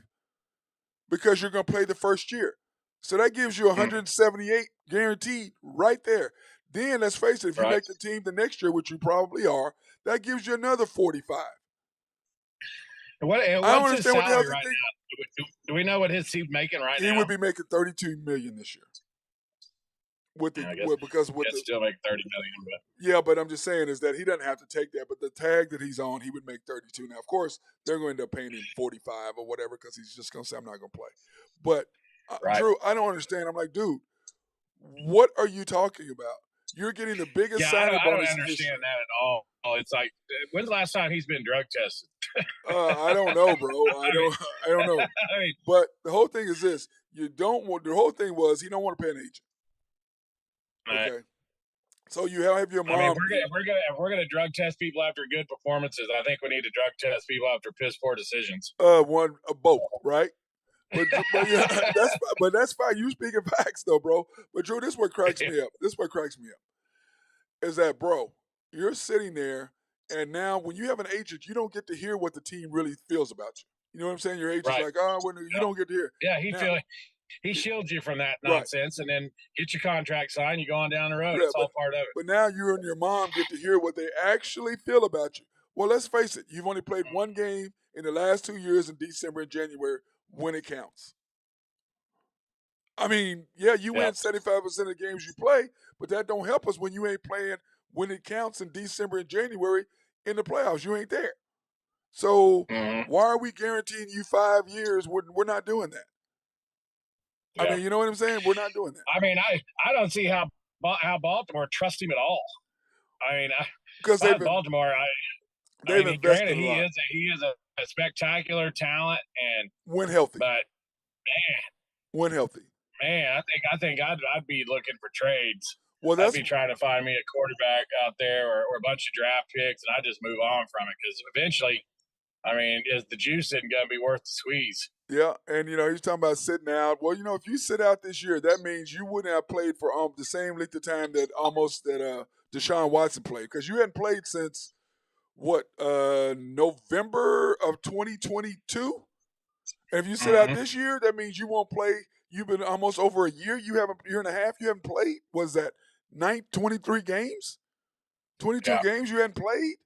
B: because you're going to play the first year. So that gives you 178 guaranteed right there. Then let's face it, if you make the team the next year, which you probably are, that gives you another 45.
C: What's
B: I don't understand
C: his salary
B: what the hell
C: right now? Do we know what he's making right now?
B: He would be making 32 million this year.
C: Still make 30 million, but
B: yeah, but I'm just saying is that he doesn't have to take that. But the tag that he's on, he would make 32. Now, of course, they're going to end up paying him 45 or whatever because he's just going to say, "I'm not going to play." But Drew, I don't understand. I'm like, dude, what are you talking about? You're getting the biggest signing bonus.
C: I don't understand that at all. It's like, when's the last time he's been drug tested?
B: I don't know, bro. I don't know. But the whole thing is this: the whole thing was he don't want to pay an agent.
C: Right.
B: Okay. So you have your mom.
C: I mean, if we're gonna drug test people after good performances, I think we need to drug test people after piss poor decisions.
B: Both, right? But yeah, that's fine. You speaking facts though, bro. But Drew, this is what cracks me up. Is that, bro, you're sitting there, and now when you have an agent, you don't get to hear what the team really feels about you. You know what I'm saying? Your agent's like, you don't get to hear.
C: Yeah, he shields you from that nonsense, and then get your contract signed. You go on down the road. It's all part of it.
B: But now you and your mom get to hear what they actually feel about you. Well, let's face it. You've only played one game in the last 2 years in December and January when it counts. I mean, yeah, you win 75% of the games you play, but that don't help us when you ain't playing when it counts in December and January in the playoffs. You ain't there. So why are we guaranteeing you 5 years? We're not doing that. Yeah. I mean, you know what I'm saying? We're not doing that.
C: I mean, I don't see how Baltimore trusts him at all. I mean,
B: because
C: Baltimore, granted, he is a spectacular talent and
B: when healthy.
C: But man,
B: when healthy.
C: Man, I think I'd be looking for trades.
B: Well,
C: I'd be trying to find me a quarterback out there or a bunch of draft picks, and I just move on from it because eventually, I mean, is the juice isn't going to be worth the squeeze?
B: Yeah, and he's talking about sitting out. Well, if you sit out this year, that means you wouldn't have played for the same length of time that Deshaun Watson played because you hadn't played since November of 2022. And if you sit out this year, that means you won't play. You've been almost over a year. You haven't year and a half. You haven't played. Was that 23 games? 22 games you hadn't played.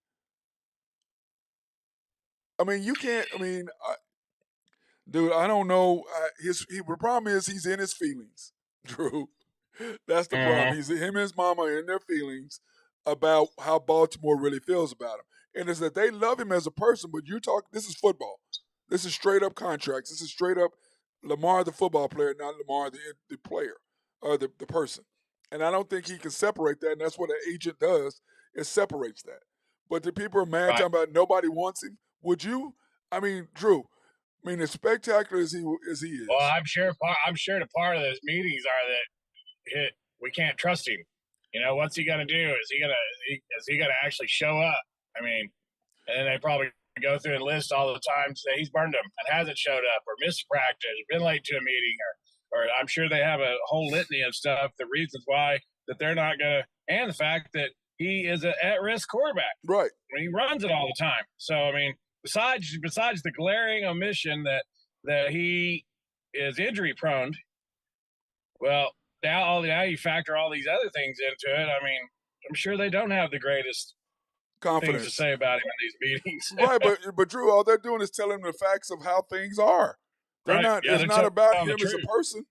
B: I mean, you can't. I mean, dude, I don't know. The problem is he's in his feelings, Drew. That's the problem. Him and his mama are in their feelings about how Baltimore really feels about him, and it's that they love him as a person. But this is football. This is straight up contracts. This is straight up Lamar the football player, not Lamar the player or the person. And I don't think he can separate that, and that's what an agent does, it separates that. But the people are mad talking about nobody wants him. Would you? I mean, Drew, as spectacular as he is.
C: Well, I'm sure the part of those meetings are that we can't trust him. What's he gonna do? Is he gonna actually show up? I mean, and then they probably go through and list all the times that he's burned them and hasn't showed up or missed practice, been late to a meeting, or I'm sure they have a whole litany of stuff, the reasons why that they're not going to, and the fact that he is an at-risk quarterback.
B: Right.
C: He runs it all the time. So, I mean, besides the glaring omission that he is injury prone, well, now you factor all these other things into it. I mean, I'm sure they don't have the greatest
B: confidence
C: things to say about him in these meetings.
B: Right, but Drew, all they're doing is telling him the facts of how things are. They're not. It's not about him as a person.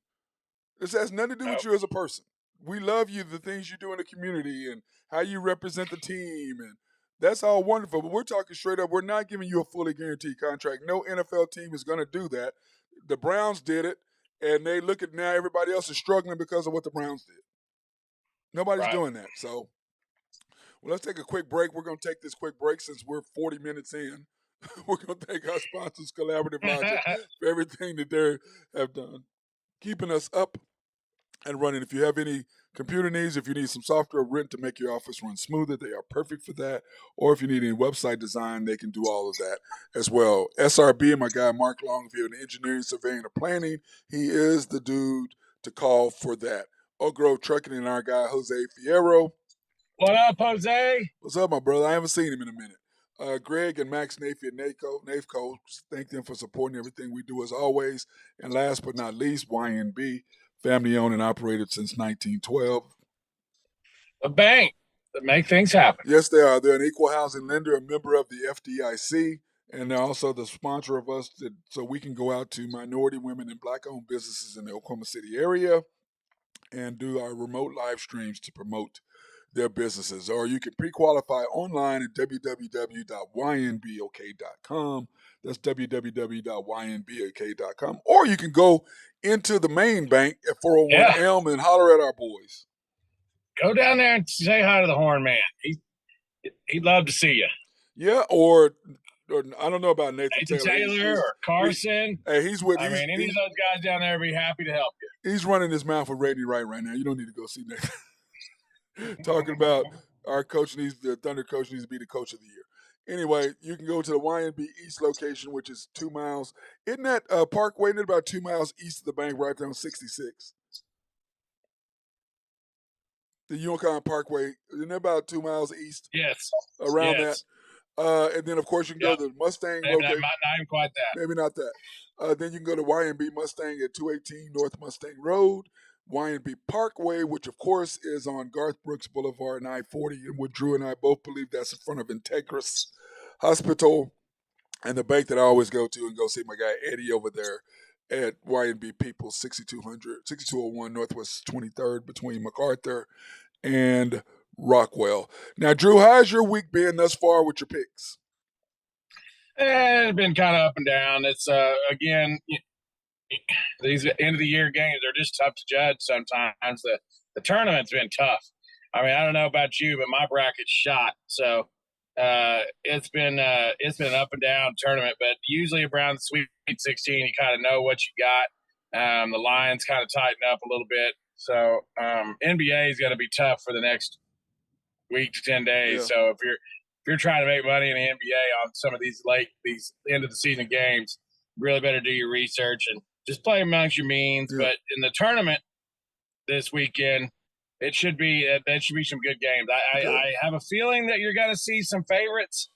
B: This has nothing to do with you as a person. We love you, the things you do in the community, and how you represent the team, and that's all wonderful. But we're talking straight up. We're not giving you a fully guaranteed contract. No NFL team is going to do that. The Browns did it, and they look at now everybody else is struggling because of what the Browns did. Nobody's
C: Right.
B: doing that. So, well, let's take a quick break. We're going to take this quick break since we're 40 minutes in. We're going to thank our sponsors, Collaborative Logic, for everything that they have done, keeping us up and running. If you have any computer needs, if you need some software written to make your office run smoother, they are perfect for that. Or if you need any website design, they can do all of that as well. SRB and my guy Mark Longview in engineering, surveying, or planning, he is the dude to call for that. Oak Grove Trucking and our guy Jose Fierro.
C: What up, Jose?
B: What's up, my brother? I haven't seen him in a minute. Greg and Max Nafy and NAFCO, thank them for supporting everything we do as always. And last but not least, YNB, family owned and operated since 1912.
C: A bank that make things happen.
B: Yes, they are. They're an equal housing lender, a member of the FDIC, and they're also the sponsor of us so we can go out to minority, women, and black-owned businesses in the Oklahoma City area and do our remote live streams to promote their businesses. Or you can pre-qualify online at www.ynbok.com. That's www.ynbok.com. Or you can go into the main bank at 401 Elm and holler at our boys.
C: Go down there and say hi to the Horn Man. He'd love to see you.
B: Yeah, or I don't know about Nathan
C: Taylor or Carson.
B: He's with.
C: Any of those guys down there would be happy to help you.
B: He's running his mouth with Randy Wright right now. You don't need to go see Nathan. Talking about our coach the Thunder coach needs to be the coach of the year. Anyway, you can go to the YNB East location, which is 2 miles. Isn't that Parkway? Isn't it about 2 miles east of the bank, right there on 66? The Yukon Parkway, isn't it about 2 miles east?
C: Yes.
B: Around that. And then, of course, you can go to the Mustang location.
C: Not even quite that.
B: Maybe not that. Then you can go to YNB Mustang at 218 North Mustang Road. YNB Parkway, which, of course, is on Garth Brooks Boulevard and I-40. And what Drew and I both believe that's in front of Integris Hospital. And the bank that I always go to and go see my guy Eddie over there at YNB People, 6201 Northwest 23rd between MacArthur and Rockwell. Now, Drew, how's your week been thus far with your picks?
C: It's been kind of up and down. It's, again, these end of the year games are just tough to judge sometimes. The tournament's been tough. I mean, I don't know about you, but my bracket's shot. So it's been up and down tournament, but usually around the Sweet 16, you kind of know what you got. The lines kind of tighten up a little bit. So NBA is going to be tough for the next week to 10 days. Yeah. So if you're trying to make money in the NBA on some of these end of the season games, really better do your research and just play amongst your means. Yeah. But in the tournament this weekend, there should be some good games. I have a feeling that you're going to see some favorites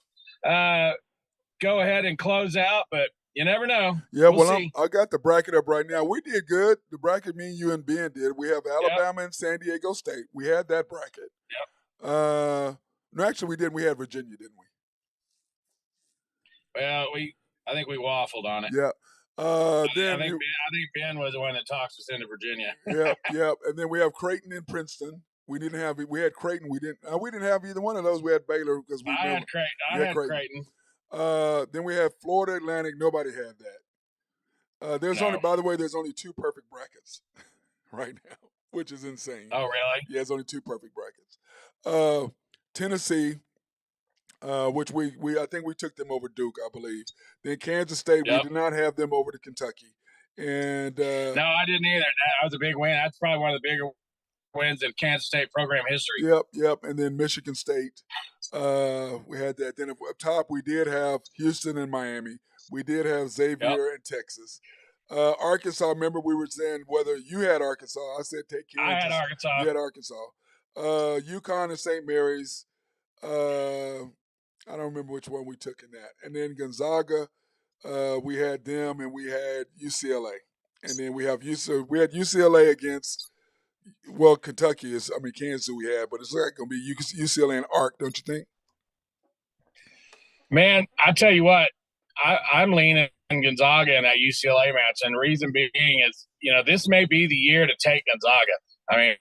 C: go ahead and close out, but you never know.
B: Yeah, I got the bracket up right now. We did good. The bracket me, you, and Ben did. We have Alabama and San Diego State. We had that bracket.
C: Yep.
B: No, actually, we didn't. We had Virginia, didn't we?
C: Well, I think we waffled on it.
B: Yeah.
C: I think Ben was the one that talks us into Virginia.
B: Yeah. And then we have Creighton and Princeton. We had Creighton. We didn't have either one of those. We had Baylor because
C: I had Creighton.
B: Then we have Florida Atlantic. Nobody had that. There's only 2 perfect brackets right now, which is insane.
C: Oh, really?
B: Yeah, there's only 2 perfect brackets. Tennessee, which I think we took them over Duke, I believe. Then Kansas State, we did not have them over to Kentucky. And
C: no, I didn't either. That was a big win. That's probably one of the bigger wins in Kansas State program history.
B: Yep. And then Michigan State, we had that. Then up top, we did have Houston and Miami. We did have Xavier and Texas. Arkansas, remember we were saying whether you had Arkansas. I said take Kansas.
C: I had Arkansas.
B: You had Arkansas. UConn and St. Mary's. I don't remember which one we took in that. And then Gonzaga, we had them, and we had UCLA. And then we had UCLA against, Kentucky Kansas we had, but it's like going to be UCLA and Ark, don't you think?
C: Man, I tell you what, I'm leaning Gonzaga in that UCLA match, and the reason being is, this may be the year to take Gonzaga. I mean,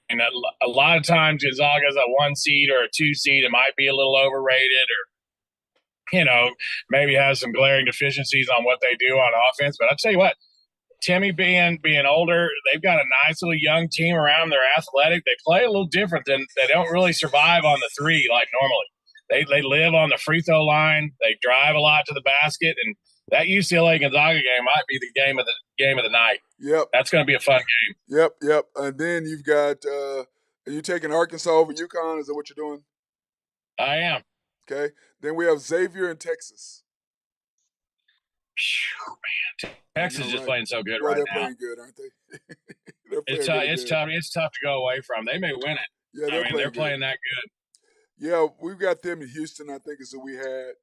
C: a lot of times Gonzaga is a 1 seed or a 2 seed. It might be a little overrated or, maybe has some glaring deficiencies on what they do on offense. But I'll tell you what, Timmy being older, they've got a nice little young team around. They're athletic. They play a little different than they don't really survive on the three like normally. They live on the free throw line. They drive a lot to the basket, and that UCLA Gonzaga game might be the game of the night.
B: Yep,
C: that's going to be a fun game.
B: Yep. And then you've got are you taking Arkansas over UConn? Is that what you're doing?
C: I am.
B: Okay. Then we have Xavier in Texas.
C: Man, Texas is playing so good right
B: they're
C: now.
B: They're playing good, aren't they?
C: It's tough. It's tough to go away from. They may win it.
B: Yeah, they're
C: playing that good.
B: Yeah, we've got them in Houston, I think is who we had,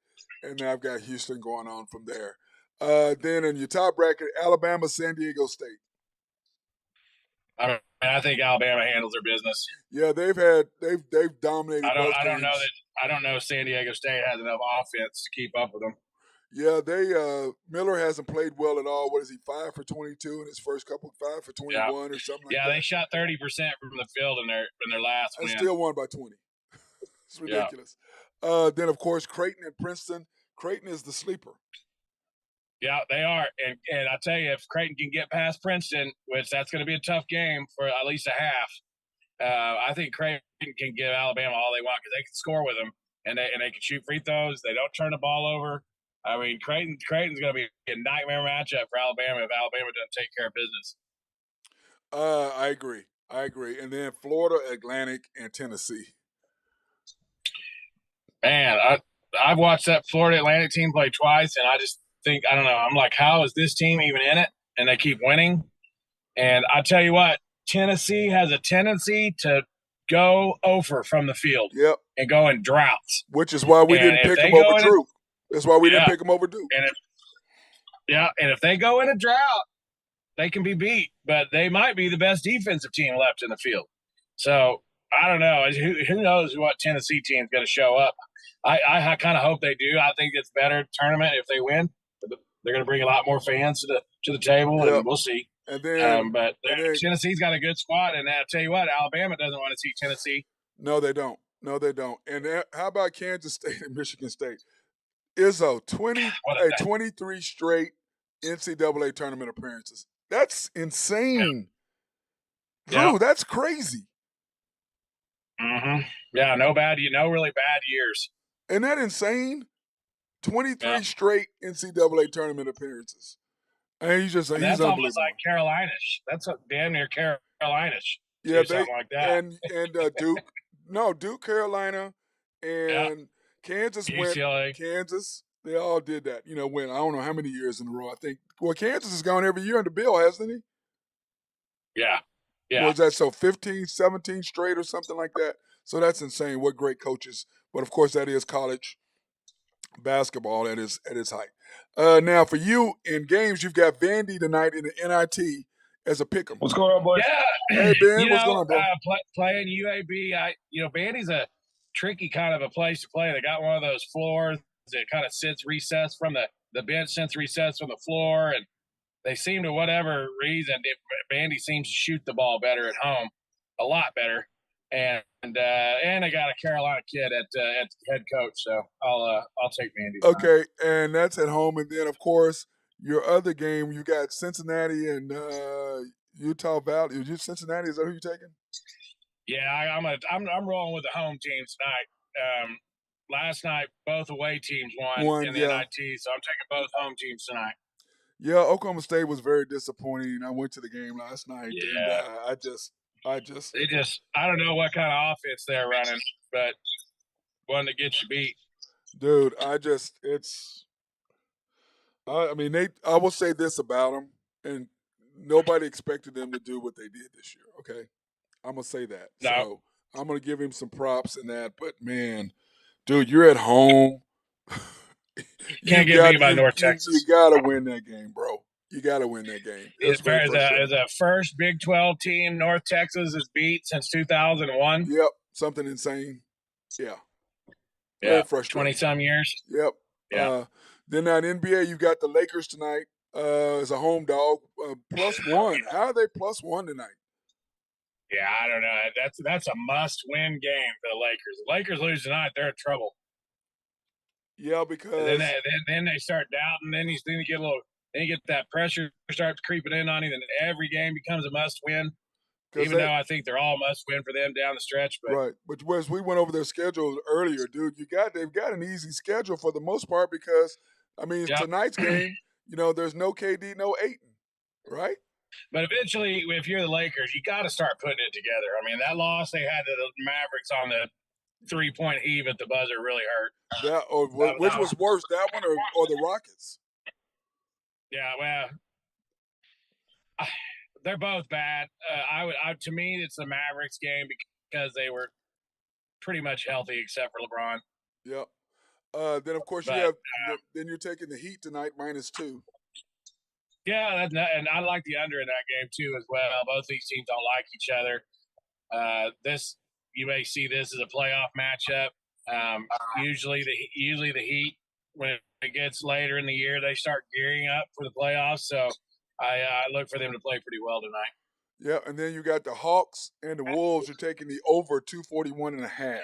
B: and now I've got Houston going on from there. Then in your top bracket, Alabama, San Diego State.
C: I think Alabama handles their business.
B: Yeah, they've dominated.
C: I don't know. San Diego State has enough offense to keep up with them.
B: Yeah, Miller hasn't played well at all. What is he, 5 for 22 in his first couple, 5 for 21 or something like that?
C: Yeah, they shot 30% from the field in their last win.
B: And still won by 20. It's ridiculous. Yeah. Then, of course, Creighton and Princeton. Creighton is the sleeper.
C: Yeah, they are. And I tell you, if Creighton can get past Princeton, which that's going to be a tough game for at least a half, I think Creighton can give Alabama all they want because they can score with them and they can shoot free throws. They don't turn the ball over. I mean, Creighton's going to be a nightmare matchup for Alabama if Alabama doesn't take care of business.
B: I agree. And then Florida Atlantic and Tennessee.
C: Man, I've watched that Florida Atlantic team play twice, and I just think, I don't know, I'm like, how is this team even in it? And they keep winning. And I tell you what, Tennessee has a tendency to go over from the field.
B: Yep.
C: And go in droughts.
B: Which is why we didn't pick them over Duke. That's why we didn't pick them over Duke.
C: And if they go in a drought, they can be beat. But they might be the best defensive team left in the field. So, I don't know. Who knows what Tennessee team is going to show up. I kind of hope they do. I think it's a better tournament if they win. They're going to bring a lot more fans to the table, and we'll see.
B: And then,
C: Tennessee's got a good squad, and I tell you what, Alabama doesn't want to see Tennessee.
B: No, they don't. And how about Kansas State and Michigan State? Izzo, 23 straight NCAA tournament appearances. That's insane. Drew, that's crazy.
C: Mm-hmm. Yeah, no really bad years.
B: Isn't that insane? 23 straight NCAA tournament appearances. And
C: that's almost like Carolina-ish. That's damn near Carolina-ish.
B: Yeah,
C: something like that.
B: And Duke, Duke, Carolina, and Kansas
C: UCLA.
B: went. Kansas, they all did that. Win. I don't know how many years in a row. I think. Well, Kansas has gone every year under Bill, hasn't he?
C: Yeah.
B: Was that so 15, 17 straight or something like that? So that's insane. What great coaches. But, of course, that is college basketball at its height. Now, for you, in games, you've got Vandy tonight in the NIT as a pick'em.
D: What's going on, boys?
C: Yeah.
B: Hey, Ben, what's going on, bro?
C: Playing UAB, Vandy's a tricky kind of a place to play. They got one of those floors that kind of sits recessed from the bench, sits recessed from the floor, and they seem to, whatever reason, Vandy seems to shoot the ball better at home, a lot better. And they got a Carolina kid at head coach, so I'll take Vandy.
B: Okay, and that's at home, and then of course your other game you got Cincinnati and Utah Valley. Is you Cincinnati? Is that who you're taking?
C: Yeah, I'm rolling with the home teams tonight. Last night both away teams won in the NIT, so I'm taking both home teams tonight.
B: Yeah, Oklahoma State was very disappointing. I went to the game last night, and I
C: don't know what kind of offense they're running, but one that gets you beat.
B: Dude, I will say this about them, and nobody expected them to do what they did this year, okay? I'm going to say that.
C: No.
B: So I'm going to give him some props in that, but man, dude, you're at home.
C: Can't get beat by North Texas.
B: You got to win that game, bro. You got to win that game.
C: As a first Big 12 team, North Texas has beat since 2001.
B: Yep, something insane. Yeah.
C: Yeah, 20-some years.
B: Yep.
C: Yeah.
B: Then at NBA, you've got the Lakers tonight as a home dog, +1. How are they +1 tonight?
C: Yeah, I don't know. That's a must-win game for the Lakers. If the Lakers lose tonight, they're in trouble.
B: Yeah, because
C: then they start doubting. Then you get a little then you get that pressure starts creeping in on you, and every game becomes a must-win. Even though I think they're all must-win for them down the stretch, but
B: right. But whereas we went over their schedule earlier, dude, they've got an easy schedule for the most part because I mean
C: yep.
B: tonight's game, there's no KD, no Ayton, right?
C: But eventually, if you're the Lakers, you got to start putting it together. I mean, that loss they had to the Mavericks on the 3-point heave at the buzzer really hurt.
B: Which was worse, that one or the Rockets?
C: Yeah, well, they're both bad. To me, it's the Mavericks game because they were pretty much healthy except for LeBron.
B: Yep. Then of course then you're taking the Heat tonight -2.
C: Yeah, and I like the under in that game too as well. Both these teams don't like each other. You may see this as a playoff matchup. Usually the Heat, when it gets later in the year, they start gearing up for the playoffs. So I look for them to play pretty well tonight.
B: Yeah, and then you got the Hawks and the Wolves. You're taking the over 241.5.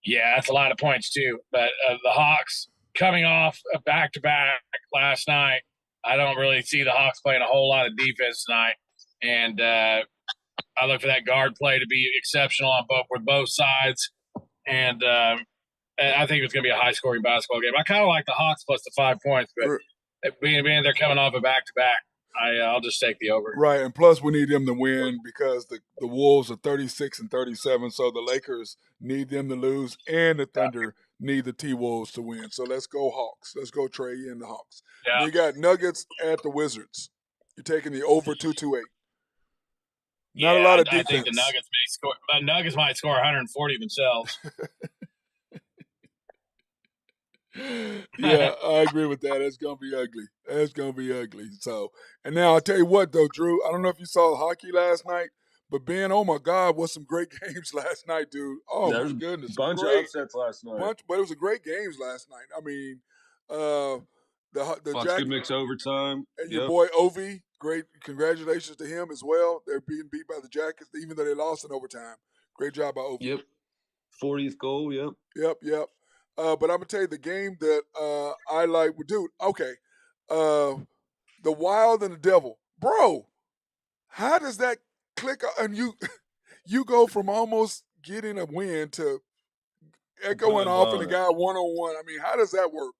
C: Yeah, that's a lot of points too. But the Hawks coming off a back-to-back last night, I don't really see the Hawks playing a whole lot of defense tonight. And I look for that guard play to be exceptional with both sides. And I think it's going to be a high-scoring basketball game. I kind of like the Hawks plus the 5 points, but being they're coming off a back-to-back, I'll just take the over.
B: Right, and plus we need them to win because the Wolves are 36-37, so the Lakers need them to lose, and the Thunder need the T-Wolves to win. So let's go Hawks. Let's go Trey and the Hawks. Yeah. You got Nuggets at the Wizards. You're taking the over 228. Not a lot of defense.
C: I think the Nuggets may score, but Nuggets might score 140 themselves.
B: Yeah, I agree with that. It's gonna be ugly. It's gonna be ugly. So, and now I'll tell you what, though, Drew. I don't know if you saw hockey last night, but Ben, oh my God, what some great games last night, dude. Oh my goodness,
D: a bunch of upsets last night.
B: But it was a great games last night. I mean, the
D: Jack, good mix overtime,
B: and your boy Ovi, great. Congratulations to him as well. They're being beat by the Jackets, even though they lost in overtime. Great job by Ovi.
D: Yep, 40th goal.
B: Yep. But I'm gonna tell you the game that I like. Dude, okay, the Wild and the Devil, bro. How does that click? And you go from almost getting a win to going off and the guy 1-on-1. I mean, how does that work?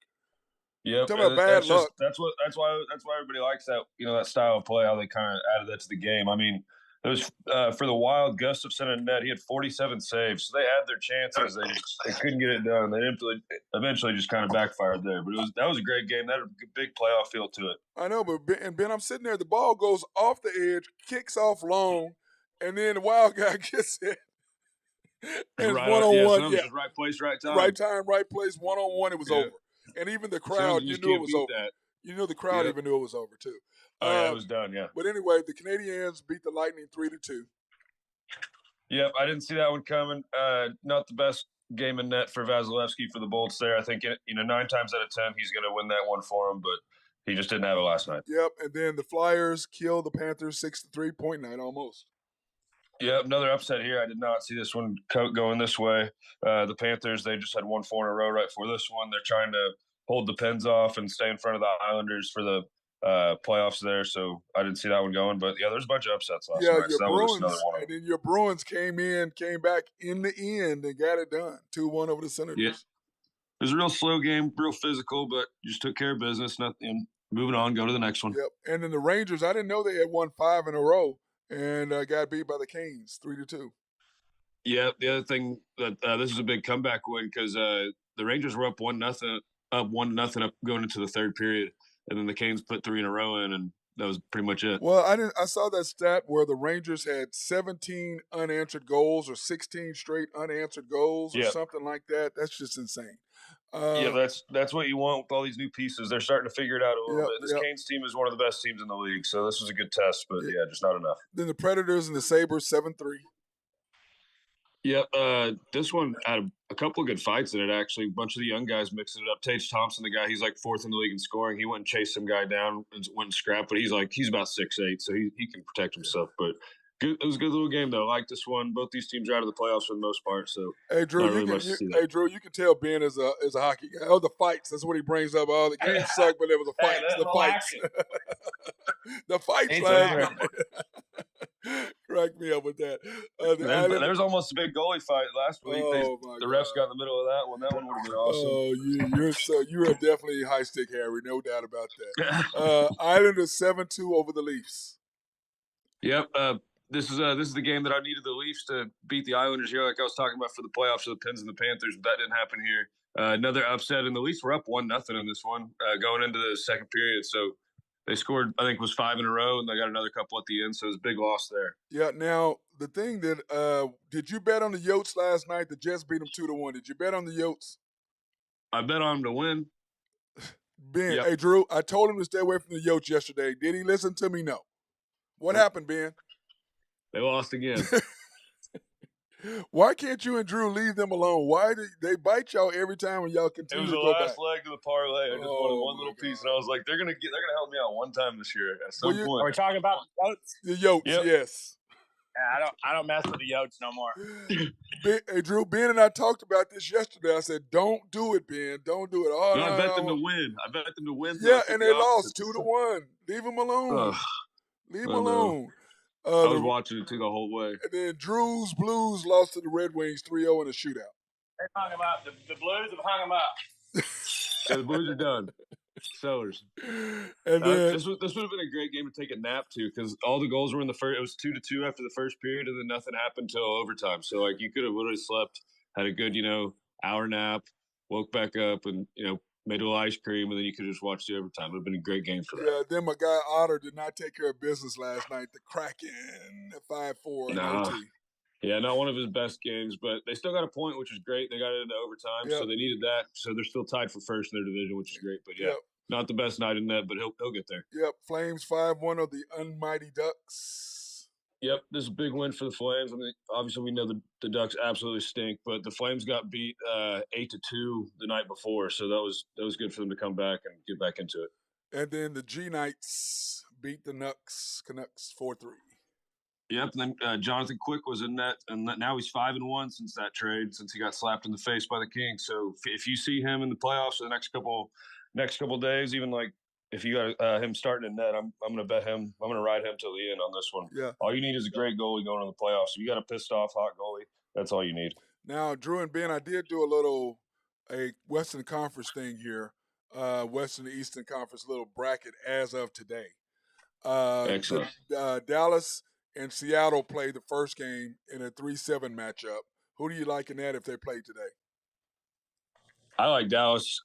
D: Yep,
B: talking about bad luck.
D: That's why everybody likes that. That style of play. How they kind of added that to the game. I mean. It was for the Wild, Gustafsson and net. He had 47 saves, so they had their chances. They couldn't get it done. They eventually just kind of backfired there. But that was a great game. That had a big playoff feel to it.
B: I know, but Ben, I'm sitting there. The ball goes off the edge, kicks off long, and then the Wild guy gets it. And
D: right
B: 1-on-1.
D: Yeah, right place, right time.
B: Right time, right place. 1-on-1. It was over. And even the crowd, you knew it was over.
D: That.
B: You know the crowd even knew it was over too.
D: Oh, yeah, it was done, yeah.
B: But anyway, the Canadiens beat the Lightning 3-2.
D: Yep, I didn't see that one coming. Not the best game in net for Vasilevsky for the Bolts there. I think, 9 times out of 10, he's going to win that one for him, but he just didn't have it last night.
B: Yep, and then the Flyers killed the Panthers 6-3, point night almost.
D: Yep, another upset here. I did not see this one going this way. The Panthers, they just had 1-4 in a row right before this one. They're trying to hold the Pens off and stay in front of the Islanders for the playoffs there, so I didn't see that one going. But yeah, there's a bunch of upsets last night.
B: Your Bruins, and then your Bruins came back in the end and got it done, 2-1 over the Senators.
D: Yeah. It was a real slow game, real physical, but just took care of business. Nothing. Moving on, go to the next one.
B: Yep. And then the Rangers, I didn't know they had won 5 in a row and got beat by the Canes 3-2.
D: Yeah. The other thing that this is a big comeback win because the Rangers were up 1-0, going into the third period. And then the Canes put 3 in a row in, and that was pretty much it.
B: Well, I saw that stat where the Rangers had 17 unanswered goals or 16 straight unanswered goals or something like that. That's just insane.
D: That's what you want with all these new pieces. They're starting to figure it out a little bit. This Canes team is one of the best teams in the league, so this was a good test, but just not enough.
B: Then the Predators and the Sabres 7-3.
D: Yep, this one had a couple of good fights in it, actually. A bunch of the young guys mixing it up. Tage Thompson, the guy, he's like 4th in the league in scoring. He went and chased some guy down and went and scrapped, but he's about 6'8", so he can protect himself. But Good, it was a good little game, though. I like this one. Both these teams are out of the playoffs for the most part, so
B: Hey Drew,
D: not really much to see there.
B: hey Drew, you can tell Ben is a hockey guy. Oh, the fights. That's what he brings up. Oh, the game sucked, but there was a fight.
C: Hey,
B: The fights. The fights, like crack me up with that.
D: There was almost a big goalie fight last week. The refs got in the middle of that one. That one would have been awesome.
B: Oh, you are definitely high stick Harry, no doubt about that. Islanders 7-2 over the Leafs.
D: Yep. This is the game that I needed the Leafs to beat the Islanders here, like I was talking about for the playoffs of the Pens and the Panthers, but that didn't happen here. Another upset, and the Leafs were up 1-0 in this one going into the second period. So they scored, I think, was 5 in a row, and they got another couple at the end. So it was a big loss there.
B: Yeah. Now the thing that did you bet on the Yotes last night? The Jets beat them 2-1. Did you bet on the Yotes?
D: I bet on them to win.
B: Ben, yep. Hey Drew, I told him to stay away from the Yotes yesterday. Did he listen to me? No. What happened, Ben?
D: They lost again.
B: Why can't you and Drew leave them alone? Why do they bite y'all every time when y'all continue to go back?
D: It was the last leg of the parlay. I just wanted one little piece, and I was like, they're gonna help me out one time this year at some point.
C: Are we talking about the Yotes?
B: The Yotes, yep. Yes.
C: Yeah, I don't mess with the Yotes no more.
B: Hey Drew, Ben and I talked about this yesterday. I said, don't do it, Ben. Don't do it. Oh,
D: no, I bet them to win. I bet them to win.
B: Yeah, and they lost 2-1. Leave them alone. Leave them alone.
D: I was watching it too the whole way.
B: And then Drew's Blues lost to the Red Wings 3-0 in a shootout.
C: They hung them up. The Blues have hung them up.
D: Yeah, the Blues are done. Sellers.
B: And then
D: this would have been a great game to take a nap to, because all the goals were in the first. It was 2-2 after the first period, and then nothing happened till overtime. So like you could have literally slept, had a good hour nap, woke back up, and made a little ice cream, and then you could just watch the overtime. It would have been a great game for that.
B: Yeah, then my guy Otter did not take care of business last night. The Kraken, 5-4 in OT.
D: Yeah, not one of his best games, but they still got a point, which is great. They got it into overtime, so they needed that. So they're still tied for first in their division, which is great. But not the best night in that, but he'll get there.
B: Yep, Flames 5-1 of the Unmighty Ducks.
D: Yep, this is a big win for the Flames. I mean, obviously we know the Ducks absolutely stink, but the Flames got beat 8-2 the night before, so that was good for them to come back and get back into it.
B: And then the G Knights beat the Canucks 4-3.
D: Yep, and then Jonathan Quick was in that, and now he's 5-1 since that trade, since he got slapped in the face by the Kings. So if you see him in the playoffs for the next couple days, even like if you got him starting in net, I'm going to bet him. I'm going to ride him till the end on this one.
B: Yeah.
D: All you need is a great goalie going to the playoffs. If you got a pissed off hot goalie, that's all you need.
B: Now, Drew and Ben, I did do a Western Conference thing here, Western and Eastern Conference little bracket as of today.
D: Excellent.
B: Dallas and Seattle played the first game in a 3-7 matchup. Who do you like in that if they play today?
D: I like Dallas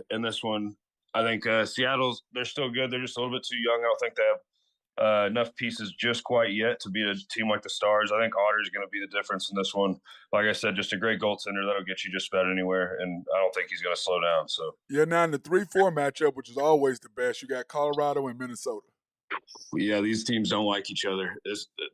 D: in this one. I think Seattle's, they're still good. They're just a little bit too young. I don't think they have enough pieces just quite yet to beat a team like the Stars. I think Otter's going to be the difference in this one. Like I said, just a great goaltender that'll get you just about anywhere, and I don't think he's going to slow down. So
B: yeah, now in the 3-4 matchup, which is always the best, you got Colorado and Minnesota.
D: Yeah, these teams don't like each other.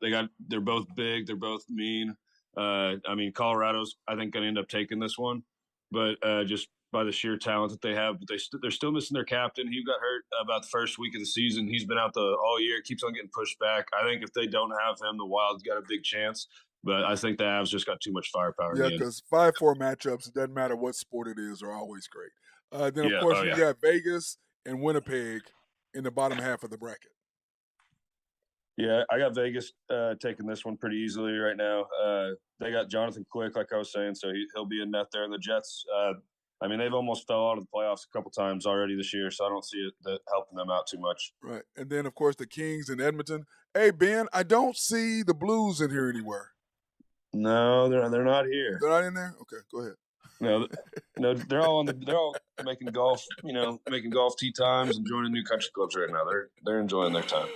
D: They're both big. They're both mean. I mean, Colorado's, I think, going to end up taking this one, but just by the sheer talent that they have. But they're still missing their captain. He got hurt about the first week of the season. He's been out all year. It keeps on getting pushed back. I think if they don't have him, the Wild's got a big chance. But I think the Avs just got too much firepower.
B: Yeah, because 5-4 matchups, it doesn't matter what sport it is, are always great. Then, of course, you got Vegas and Winnipeg in the bottom half of the bracket.
D: Yeah, I got Vegas taking this one pretty easily right now. They got Jonathan Quick, like I was saying, so he'll be in net there. And the Jets, I mean, they've almost fell out of the playoffs a couple times already this year, so I don't see it helping them out too much.
B: Right. And then, of course, the Kings in Edmonton. Hey, Ben, I don't see the Blues in here anywhere.
D: No, they're not here.
B: They're not in there? Okay, go ahead.
D: No, they're all making golf, making golf tee times and joining new country clubs right now. They're enjoying their time.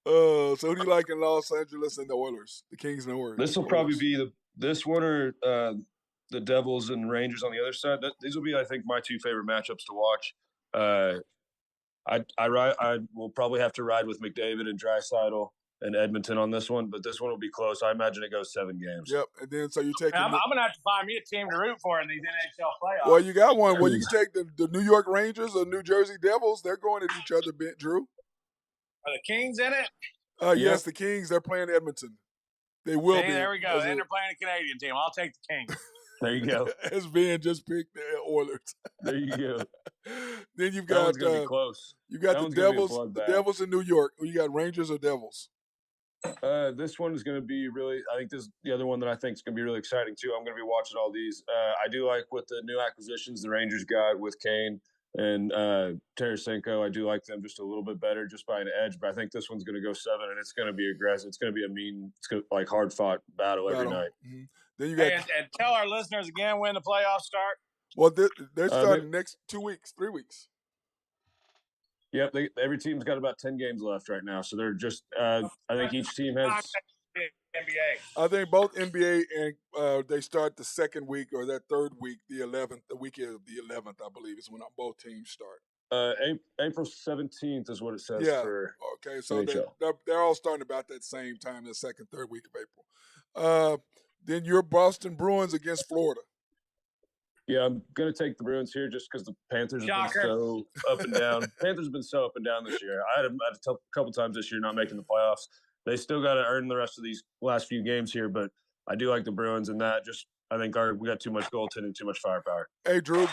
B: So who do you like in Los Angeles and the Oilers? The Kings and the Oilers.
D: This will probably be this one or the Devils and Rangers on the other side. These will be, I think, my two favorite matchups to watch. I will probably have to ride with McDavid and Draisaitl and Edmonton on this one, but this one will be close. I imagine it goes 7 games.
B: Yep, and then so you take.
C: I'm going to have to find me a team to root for in these NHL playoffs.
B: Well, you got one. Well, you can take the New York Rangers or New Jersey Devils. They're going at each other, Drew.
C: Are the Kings in it?
B: Yes, the Kings. They're playing Edmonton. They will be.
C: There we go. And they're playing a Canadian team. I'll take the Kings.
D: There you go.
B: As Ben just picked the Oilers.
D: There you go.
B: Then you've
D: That
B: got
D: one's gonna be close.
B: You got
D: That
B: the
D: one's gonna be a
B: Devils. The
D: bloodbath.
B: Devils in New York. You got Rangers or Devils?
D: This one is going to be really. I think this is the other one that I think is going to be really exciting too. I'm going to be watching all these. I do like with the new acquisitions the Rangers got with Kane and Tarasenko. I do like them just a little bit better, just by an edge. But I think this one's going to go 7, and it's going to be aggressive. It's going to be a mean, like hard fought battle every night.
B: Mm-hmm. Then you got
C: and tell our listeners again when the playoffs start.
B: Well, they're starting next 2 weeks, 3 weeks.
D: Yep, every team's got about 10 games left right now, so they're just. I think each team has.
C: NBA.
B: I think both NBA and they start the second week or that third week, the 11th, the weekend of the 11th, I believe, is when both teams start.
D: April 17th is what it says for.
B: Okay, so
D: NHL.
B: they're all starting about that same time, the second, third week of April. Then your Boston Bruins against Florida.
D: Yeah, I'm going to take the Bruins here just because the Panthers have been so up and down. Panthers have been so up and down this year. I had a couple times this year not making the playoffs. They still got to earn the rest of these last few games here, but I do like the Bruins in that. Just I think we got too much goaltending, too much firepower.
B: Hey, Drew.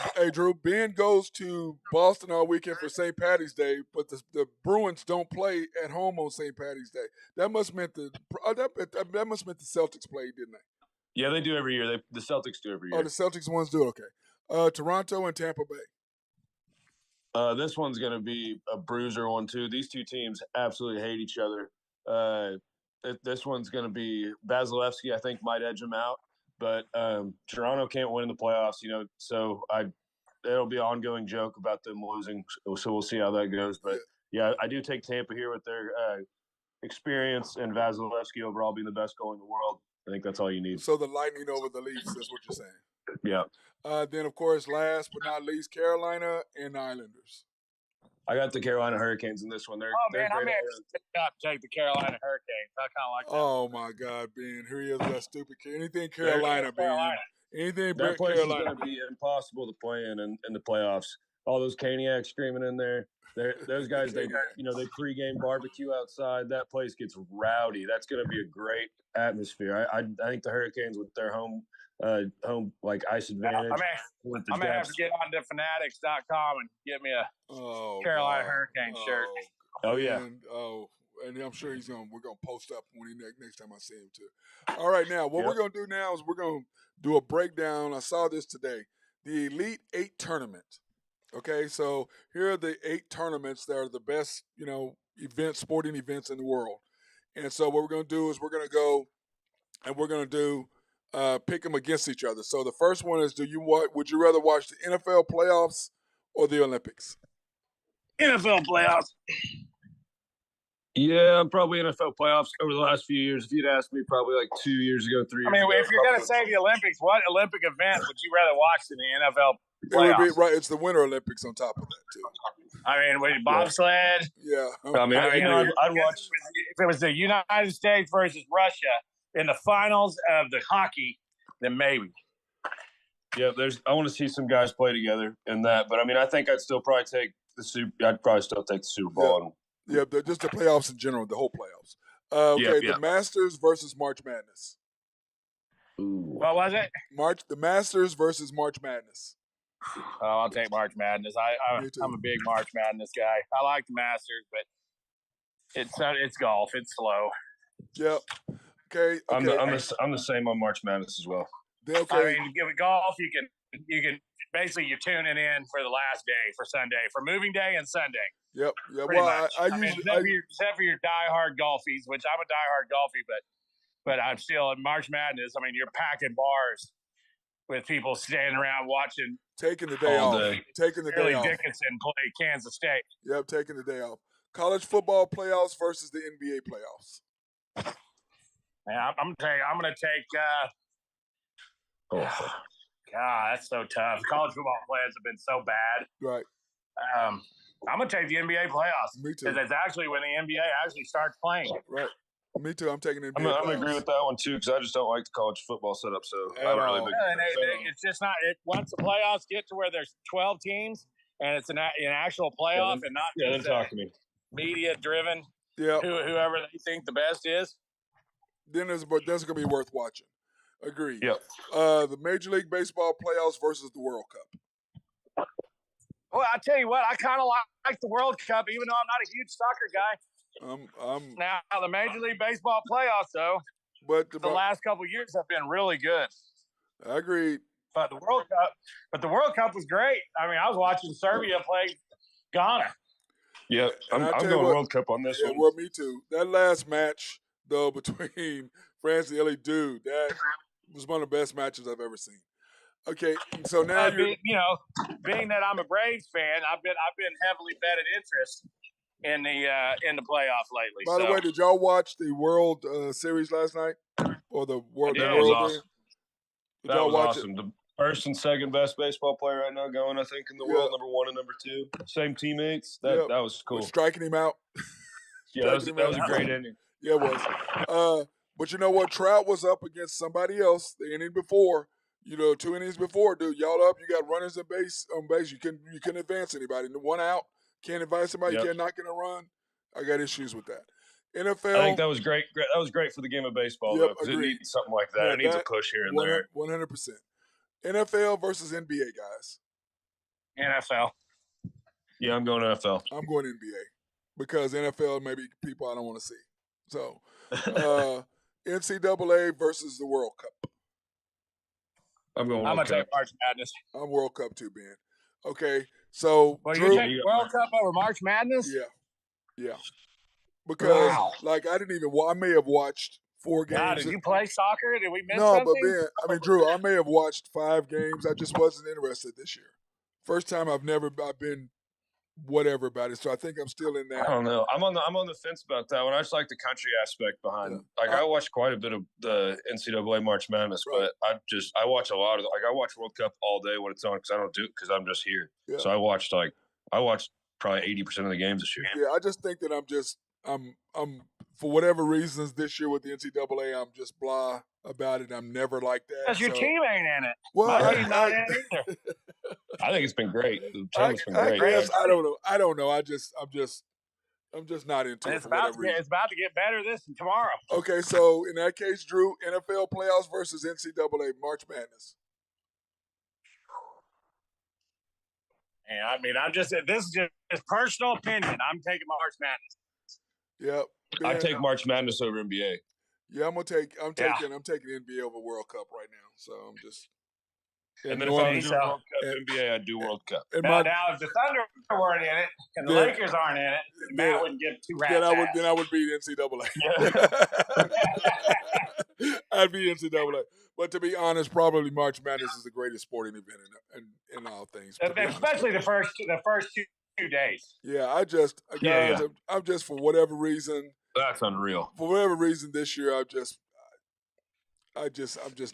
B: Ben goes to Boston all weekend for St. Patty's Day, but the Bruins don't play at home on St. Patty's Day. That must meant the Celtics played, didn't they?
D: Yeah, they do every year. The Celtics do every year.
B: Oh, the Celtics ones do? Okay. Toronto and Tampa Bay.
D: This one's going to be a bruiser one, too. These two teams absolutely hate each other. This one's going to be Vasilevsky, I think, might edge him out. But Toronto can't win in the playoffs, so it'll be an ongoing joke about them losing. So we'll see how that goes. But, yeah, I do take Tampa here with their experience and Vasilevsky overall being the best goalie in the world. I think that's all you need.
B: So the Lightning over the Leafs is what you're saying.
D: Yeah.
B: Then, of course, last but not least, Carolina and Islanders.
D: I got the Carolina Hurricanes in this one.
C: I'm actually take the Carolina Hurricanes. I kind of like that.
B: Oh, my God, Ben. Here he is, that stupid kid. Anything Carolina, Ben. Anything
D: that place
B: Carolina.
D: is going to be impossible to play in the playoffs. All those Caniacs screaming in there. Those guys, they pregame barbecue outside. That place gets rowdy. That's going to be a great atmosphere. I think the Hurricanes with their home like ice advantage.
C: I'm gonna have to get on to fanatics.com and get me a Carolina Hurricane shirt.
D: Oh yeah.
B: And I'm sure we're gonna post up when next time I see him too. All right, now what we're gonna do now is we're gonna do a breakdown. I saw this today. The Elite 8 tournament. Okay, so here are the 8 tournaments that are the best, sporting events in the world. And so what we're going to do is we're going to go and we're going to do pick them against each other. So the first one is, would you rather watch the NFL playoffs or the Olympics?
C: NFL playoffs.
D: Yeah, probably NFL playoffs over the last few years. If you'd asked me probably like 2 years ago, 3 years ago.
C: If you're going to say the Olympics, what Olympic event would you rather watch than the NFL playoffs?
B: It would be, right, it's the Winter Olympics on top of that, too.
C: With bobsled.
B: Yeah.
D: I'd watch.
C: If it was the United States versus Russia in the finals of the hockey, then maybe.
D: Yeah, I want to see some guys play together in that. But, I think I'd still probably take I'd probably still take the Super Bowl.
B: Yeah, just the playoffs in general, the whole playoffs. The Masters versus March Madness.
D: Ooh.
C: What was it?
B: The Masters versus March Madness.
C: Oh, I'll take March Madness. I'm a big March Madness guy. I like the Masters, but it's golf. It's slow.
B: Yep. Okay.
D: I'm the same on March Madness as well.
B: Okay.
C: Golf, you can basically you're tuning in for the last day for Sunday, for moving day and Sunday.
B: Yep. Yeah.
C: Pretty
B: Well,
C: much. Except for your diehard golfies, which I'm a diehard golfie, but I'm still at March Madness. You're packing bars with people standing around watching.
B: Taking the day off. Taking the day off.
C: Dickinson play Kansas State.
B: Yep, taking the day off. College football playoffs versus the NBA playoffs.
C: Yeah, I'm gonna take. God, that's so tough. College football playoffs have been so bad.
B: Right.
C: I'm gonna take the NBA playoffs.
B: Me too.
C: Because it's actually when the NBA actually starts playing.
B: Right. Me too. I'm taking NBA.
D: I'm gonna agree with that one too because I just don't like the college football setup. So I'm really big.
C: It's just not. Once the playoffs get to where there's 12 teams and it's an actual playoff and not
D: talk to me.
C: Media driven.
B: Yeah.
C: whoever they think the best is.
B: Then that's going to be worth watching. Agreed.
D: Yep.
B: The Major League Baseball playoffs versus the World Cup.
C: Well, I tell you what, I kind of like the World Cup, even though I'm not a huge soccer guy. Now the Major League Baseball playoffs, though,
B: but
C: the last couple of years have been really good.
B: I agree.
C: But the World Cup was great. I mean, I was watching Serbia play Ghana.
D: Yeah, I'm going World Cup on this one.
B: Well, me too. That last match, though, between France and Italy, dude, that was one of the best matches I've ever seen. Okay, so now
C: being that I'm a Braves fan, I've been heavily betted interest in the playoffs lately.
B: By the way, did y'all watch the World Series last night, or the World?
D: That was awesome. That was awesome. The first and second best baseball player right now going, I think, in the world. Number 1 and number 2, same teammates. That was cool.
B: Striking him out.
D: That was a great ending.
B: Yeah, it was. But you know what? Trout was up against somebody else the inning before. 2 innings before, dude. Y'all up. You got runners on base. You couldn't advance anybody. 1 out. Can't advance somebody. You can't knock in a run. I got issues with that. NFL.
D: I think that was great. That was great for the game of baseball, though, because it needs something like that. It needs a push here and there.
B: 100%. NFL versus NBA, guys.
C: NFL.
D: Yeah, I'm going NFL.
B: I'm going NBA because NFL maybe people I don't want to see. So, NCAA versus the World Cup.
D: I'm going
C: World Cup. I'm going to take March Madness.
B: I'm World Cup too, Ben. Okay, so
C: Drew, you take World Cup over March Madness?
B: Yeah. Because I may have watched 4 games.
C: God, did you play soccer? Did we miss
B: No,
C: something?
B: but Ben, Drew, I may have watched 5 games. I just wasn't interested this year. First time I've been whatever about it. So I think I'm still in that.
D: I don't know. I'm on the fence about that one. I just like the country aspect behind. I watch quite a bit of the NCAA March Madness, but I watch a lot of I watch World Cup all day when it's on because I don't do it because I'm just here. Yeah. So I watched probably 80% of the games this year.
B: Yeah, I just think that I'm for whatever reasons this year with the NCAA, I'm just blah about it. I'm never like that.
C: Because your team ain't in it.
B: Well,
C: my team's not in it either.
D: I think it's been great. The tournament's been great.
B: I don't know. I'm just not into it.
C: It's about to get better this and tomorrow.
B: Okay, so in that case, Drew, NFL playoffs versus NCAA March Madness.
C: And this is just personal opinion. I'm taking March Madness.
B: Yep.
D: I take March Madness over NBA.
B: Yeah, I'm taking NBA over World Cup right now. So I'm just.
D: And then if I was doing World Cup NBA, I'd do World Cup.
C: Now, if the Thunder weren't in it and the Lakers aren't in it, Matt wouldn't give 2 rats.
B: Then I would be NCAA. I'd be NCAA. But to be honest, probably March Madness is the greatest sporting event in all things.
C: Especially the first 2 days.
B: Yeah, I'm just for whatever reason.
D: That's unreal.
B: For whatever reason, this year I'm just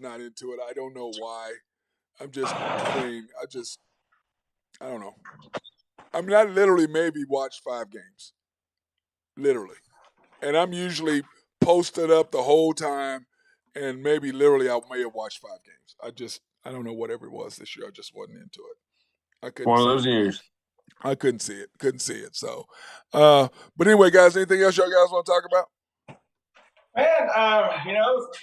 B: not into it. I don't know why. I don't know. I mean, I literally maybe watched 5 games. Literally. And I'm usually posted up the whole time, and maybe literally I may have watched 5 games. I don't know whatever it was this year. I just wasn't into it. I couldn't.
D: One of those years.
B: I couldn't see it. So, but anyway, guys, anything else y'all guys want to talk about?
C: Man, it's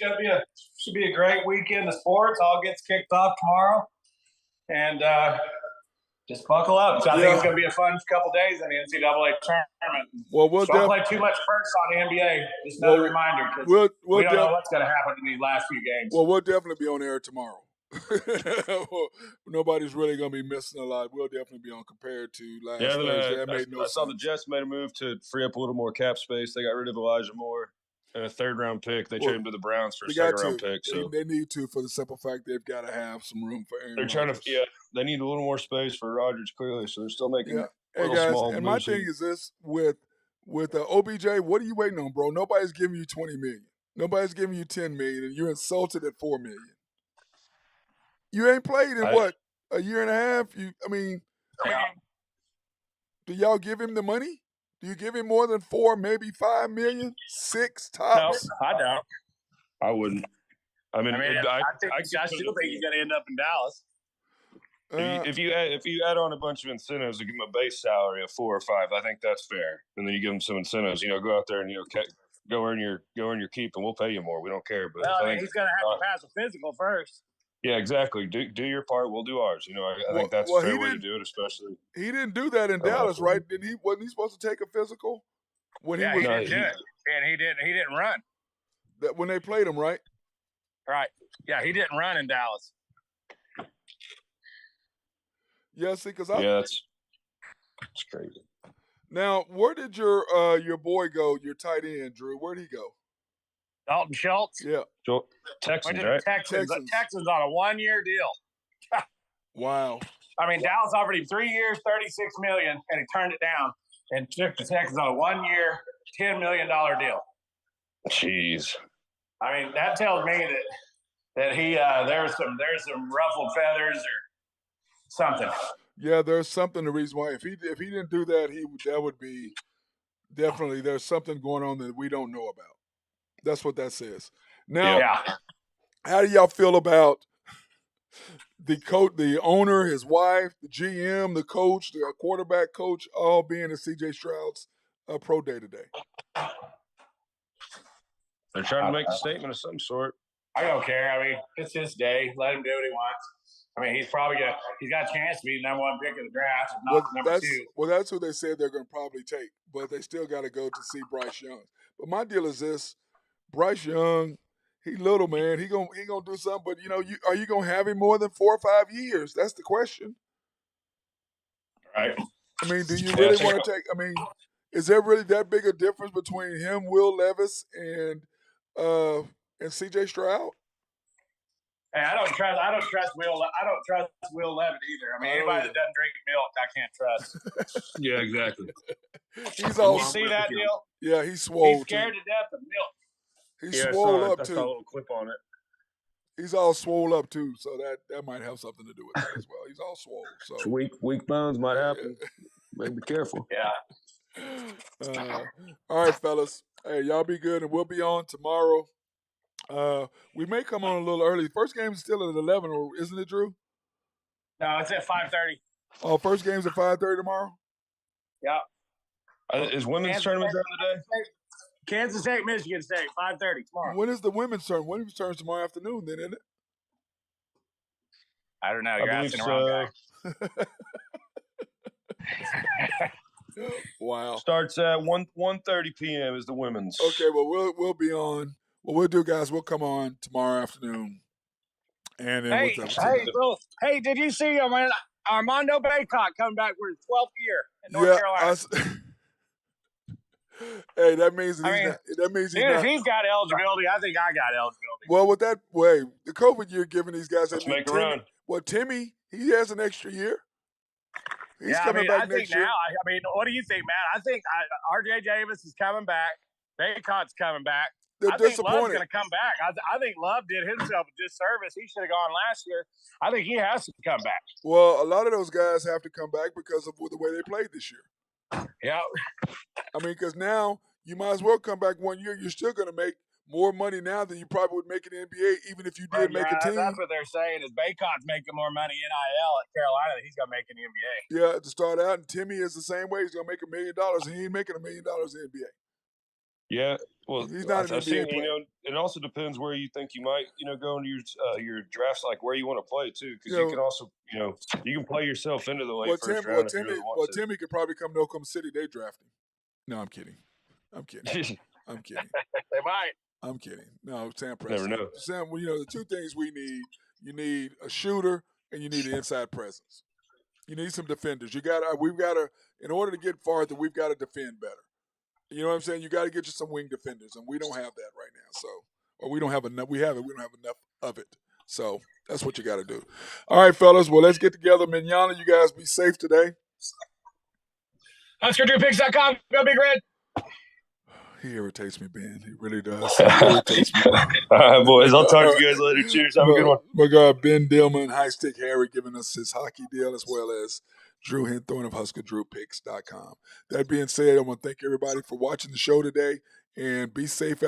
C: should be a great weekend of sports. All gets kicked off tomorrow, and just buckle up. So I think it's going to be a fun couple days in the NCAA tournament.
B: Well,
C: don't play too much first on the NBA. Just another reminder because we don't know what's going to happen in these last few games.
B: Well, we'll definitely be on air tomorrow. Nobody's really going to be missing a lot. We'll definitely be on compared to last Thursday.
D: I saw the Jets made a move to free up a little more cap space. They got rid of Elijah Moore. And a 3rd-round pick. They traded him to the Browns for a 2nd-round pick. So
B: they need to, for the simple fact they've got to have some room for Aaron Rodgers.
D: They're trying to, they need a little more space for Rodgers, clearly. So they're still making
B: Hey guys, and my thing is this with OBJ, what are you waiting on, bro? Nobody's giving you $20 million. Nobody's giving you $10 million, and you're insulted at $4 million. You ain't played in a year and a half? Do y'all give him the money? Do you give him more than 4, maybe 5 million? 6 tops?
C: No, I don't.
D: I wouldn't. I still
C: think he's going to end up in Dallas.
D: If you add on a bunch of incentives to give him a base salary of 4 or 5, I think that's fair. And then you give him some incentives. Go out there and go earn your keep, and we'll pay you more. We don't care. But
C: well, he's going to have to pass a physical first.
D: Yeah, exactly. Do your part. We'll do ours. I think that's a fair way to do it, especially.
B: He didn't do that in Dallas, right? Wasn't he supposed to take a physical?
C: He didn't do it, and he didn't run.
B: When they played him, right?
C: Right. Yeah, he didn't run in Dallas.
B: Yeah, see, because
D: it's crazy.
B: Now, where did your boy go? Your tight end, Drew. Where'd he go?
C: Dalton Schultz.
B: Yeah.
D: Texans, right?
C: Texans on a 1-year deal.
B: Wow.
C: I mean, Dallas offered him 3 years, $36 million, and he turned it down and took the Texans on a 1-year, $10 million deal.
D: Jeez.
C: I mean, that tells me that he there's some ruffled feathers or something.
B: Yeah, there's something. The reason why if he didn't do that, that would be definitely there's something going on that we don't know about. That's what that says. Now, how do y'all feel about the coach, the owner, his wife, the GM, the coach, the quarterback coach, all being at C.J. Stroud's pro day today?
D: They're trying to make a statement of some sort.
C: I don't care. I mean, it's his day. Let him do what he wants. I mean, he's got a chance to be the number 1 pick of the draft, if not number 2.
B: Well, that's who they said they're going to probably take, but they still got to go to see Bryce Young. But my deal is this: Bryce Young, he little man, he gonna do something. But are you gonna have him more than 4 or 5 years? That's the question.
C: Right.
B: I mean, do you really want to take? I mean, is there really that big a difference between him, Will Levis, and C.J. Stroud?
C: Hey, I don't trust Will. I don't trust Will Levis either. I mean, anybody that doesn't drink milk, I can't trust.
D: Yeah, exactly.
B: He's all.
C: You see that deal?
B: Yeah, he's swole.
C: He's scared to death of milk.
B: He's swole up
D: too.
B: too.
D: A little clip on it.
B: He's all swole up too, so that might have something to do with that as well. He's all swole. So
D: weak bones might happen. Maybe be careful.
C: Yeah.
B: All right, fellas. Hey, y'all be good, and we'll be on tomorrow. We may come on a little early. First game is still at 11, or isn't it, Drew?
C: No, it's at 5:30.
B: Oh, first game's at 5:30 tomorrow?
C: Yeah.
D: Is women's tournament during the day?
C: Kansas State, Michigan State, 5:30 tomorrow.
B: When is the women's turn? Women's turn's tomorrow afternoon, then, isn't it?
C: I don't know. You're asking the wrong guy.
B: Wow.
D: Starts at 1:30 p.m. is the women's.
B: Okay, well we'll be on. What we'll do, guys, we'll come on tomorrow afternoon. And then
C: hey, did you see Armando Baycott coming back for his 12th year in North Carolina?
B: Hey, that means
C: if he's got eligibility, I think I got eligibility.
B: Well, with that way, the COVID year giving these guys
D: Let's make a run.
B: Well, Timmy, he has an extra year. He's coming back next year.
C: I mean, what do you think, Matt? I think R.J. Davis is coming back. Baycott's coming back.
B: They're
C: disappointed. Think Love's going to come back. I think Love did himself a disservice. He should have gone last year. I think he has to come back.
B: Well, a lot of those guys have to come back because of the way they played this year.
C: Yeah.
B: I mean, because now you might as well come back 1 year. You're still going to make more money now than you probably would make in the NBA, even if you did make a team.
C: That's what they're saying is Baycott's making more money NIL at Carolina than he's going to make in the NBA.
B: Yeah, to start out, and Timmy is the same way. He's going to make $1 million. He ain't making $1 million in the NBA.
D: Yeah, well,
B: he's not an NBA player.
D: It also depends where you think you might, go into your drafts, like where you want to play too, because you can also, you can play yourself into the late first round.
B: Timmy could probably come to Oklahoma City. They draft him. No, I'm kidding. I'm kidding.
C: They might.
B: I'm kidding. No, Sam Preston.
D: Never know.
B: Sam, the two things we need: you need a shooter and you need an inside presence. You need some defenders. We've got to, in order to get farther, we've got to defend better. You know what I'm saying? You got to get you some wing defenders, and we don't have that right now. So, or we don't have enough. We have it. We don't have enough of it. So that's what you got to do. All right, fellas. Well, let's get together. Manana, you guys be safe today.
C: OscarDrewPicks.com. Go Big Red.
B: He irritates me, Ben. He really does. He irritates me.
D: All right, boys. I'll talk to you guys later. Cheers. Have a good one.
B: My God, Ben Dillman, High Stick Harry, giving us his hockey deal, as well as Drew Hinthorn of HuskerDrewPicks.com. That being said, I want to thank everybody for watching the show today, and be safe out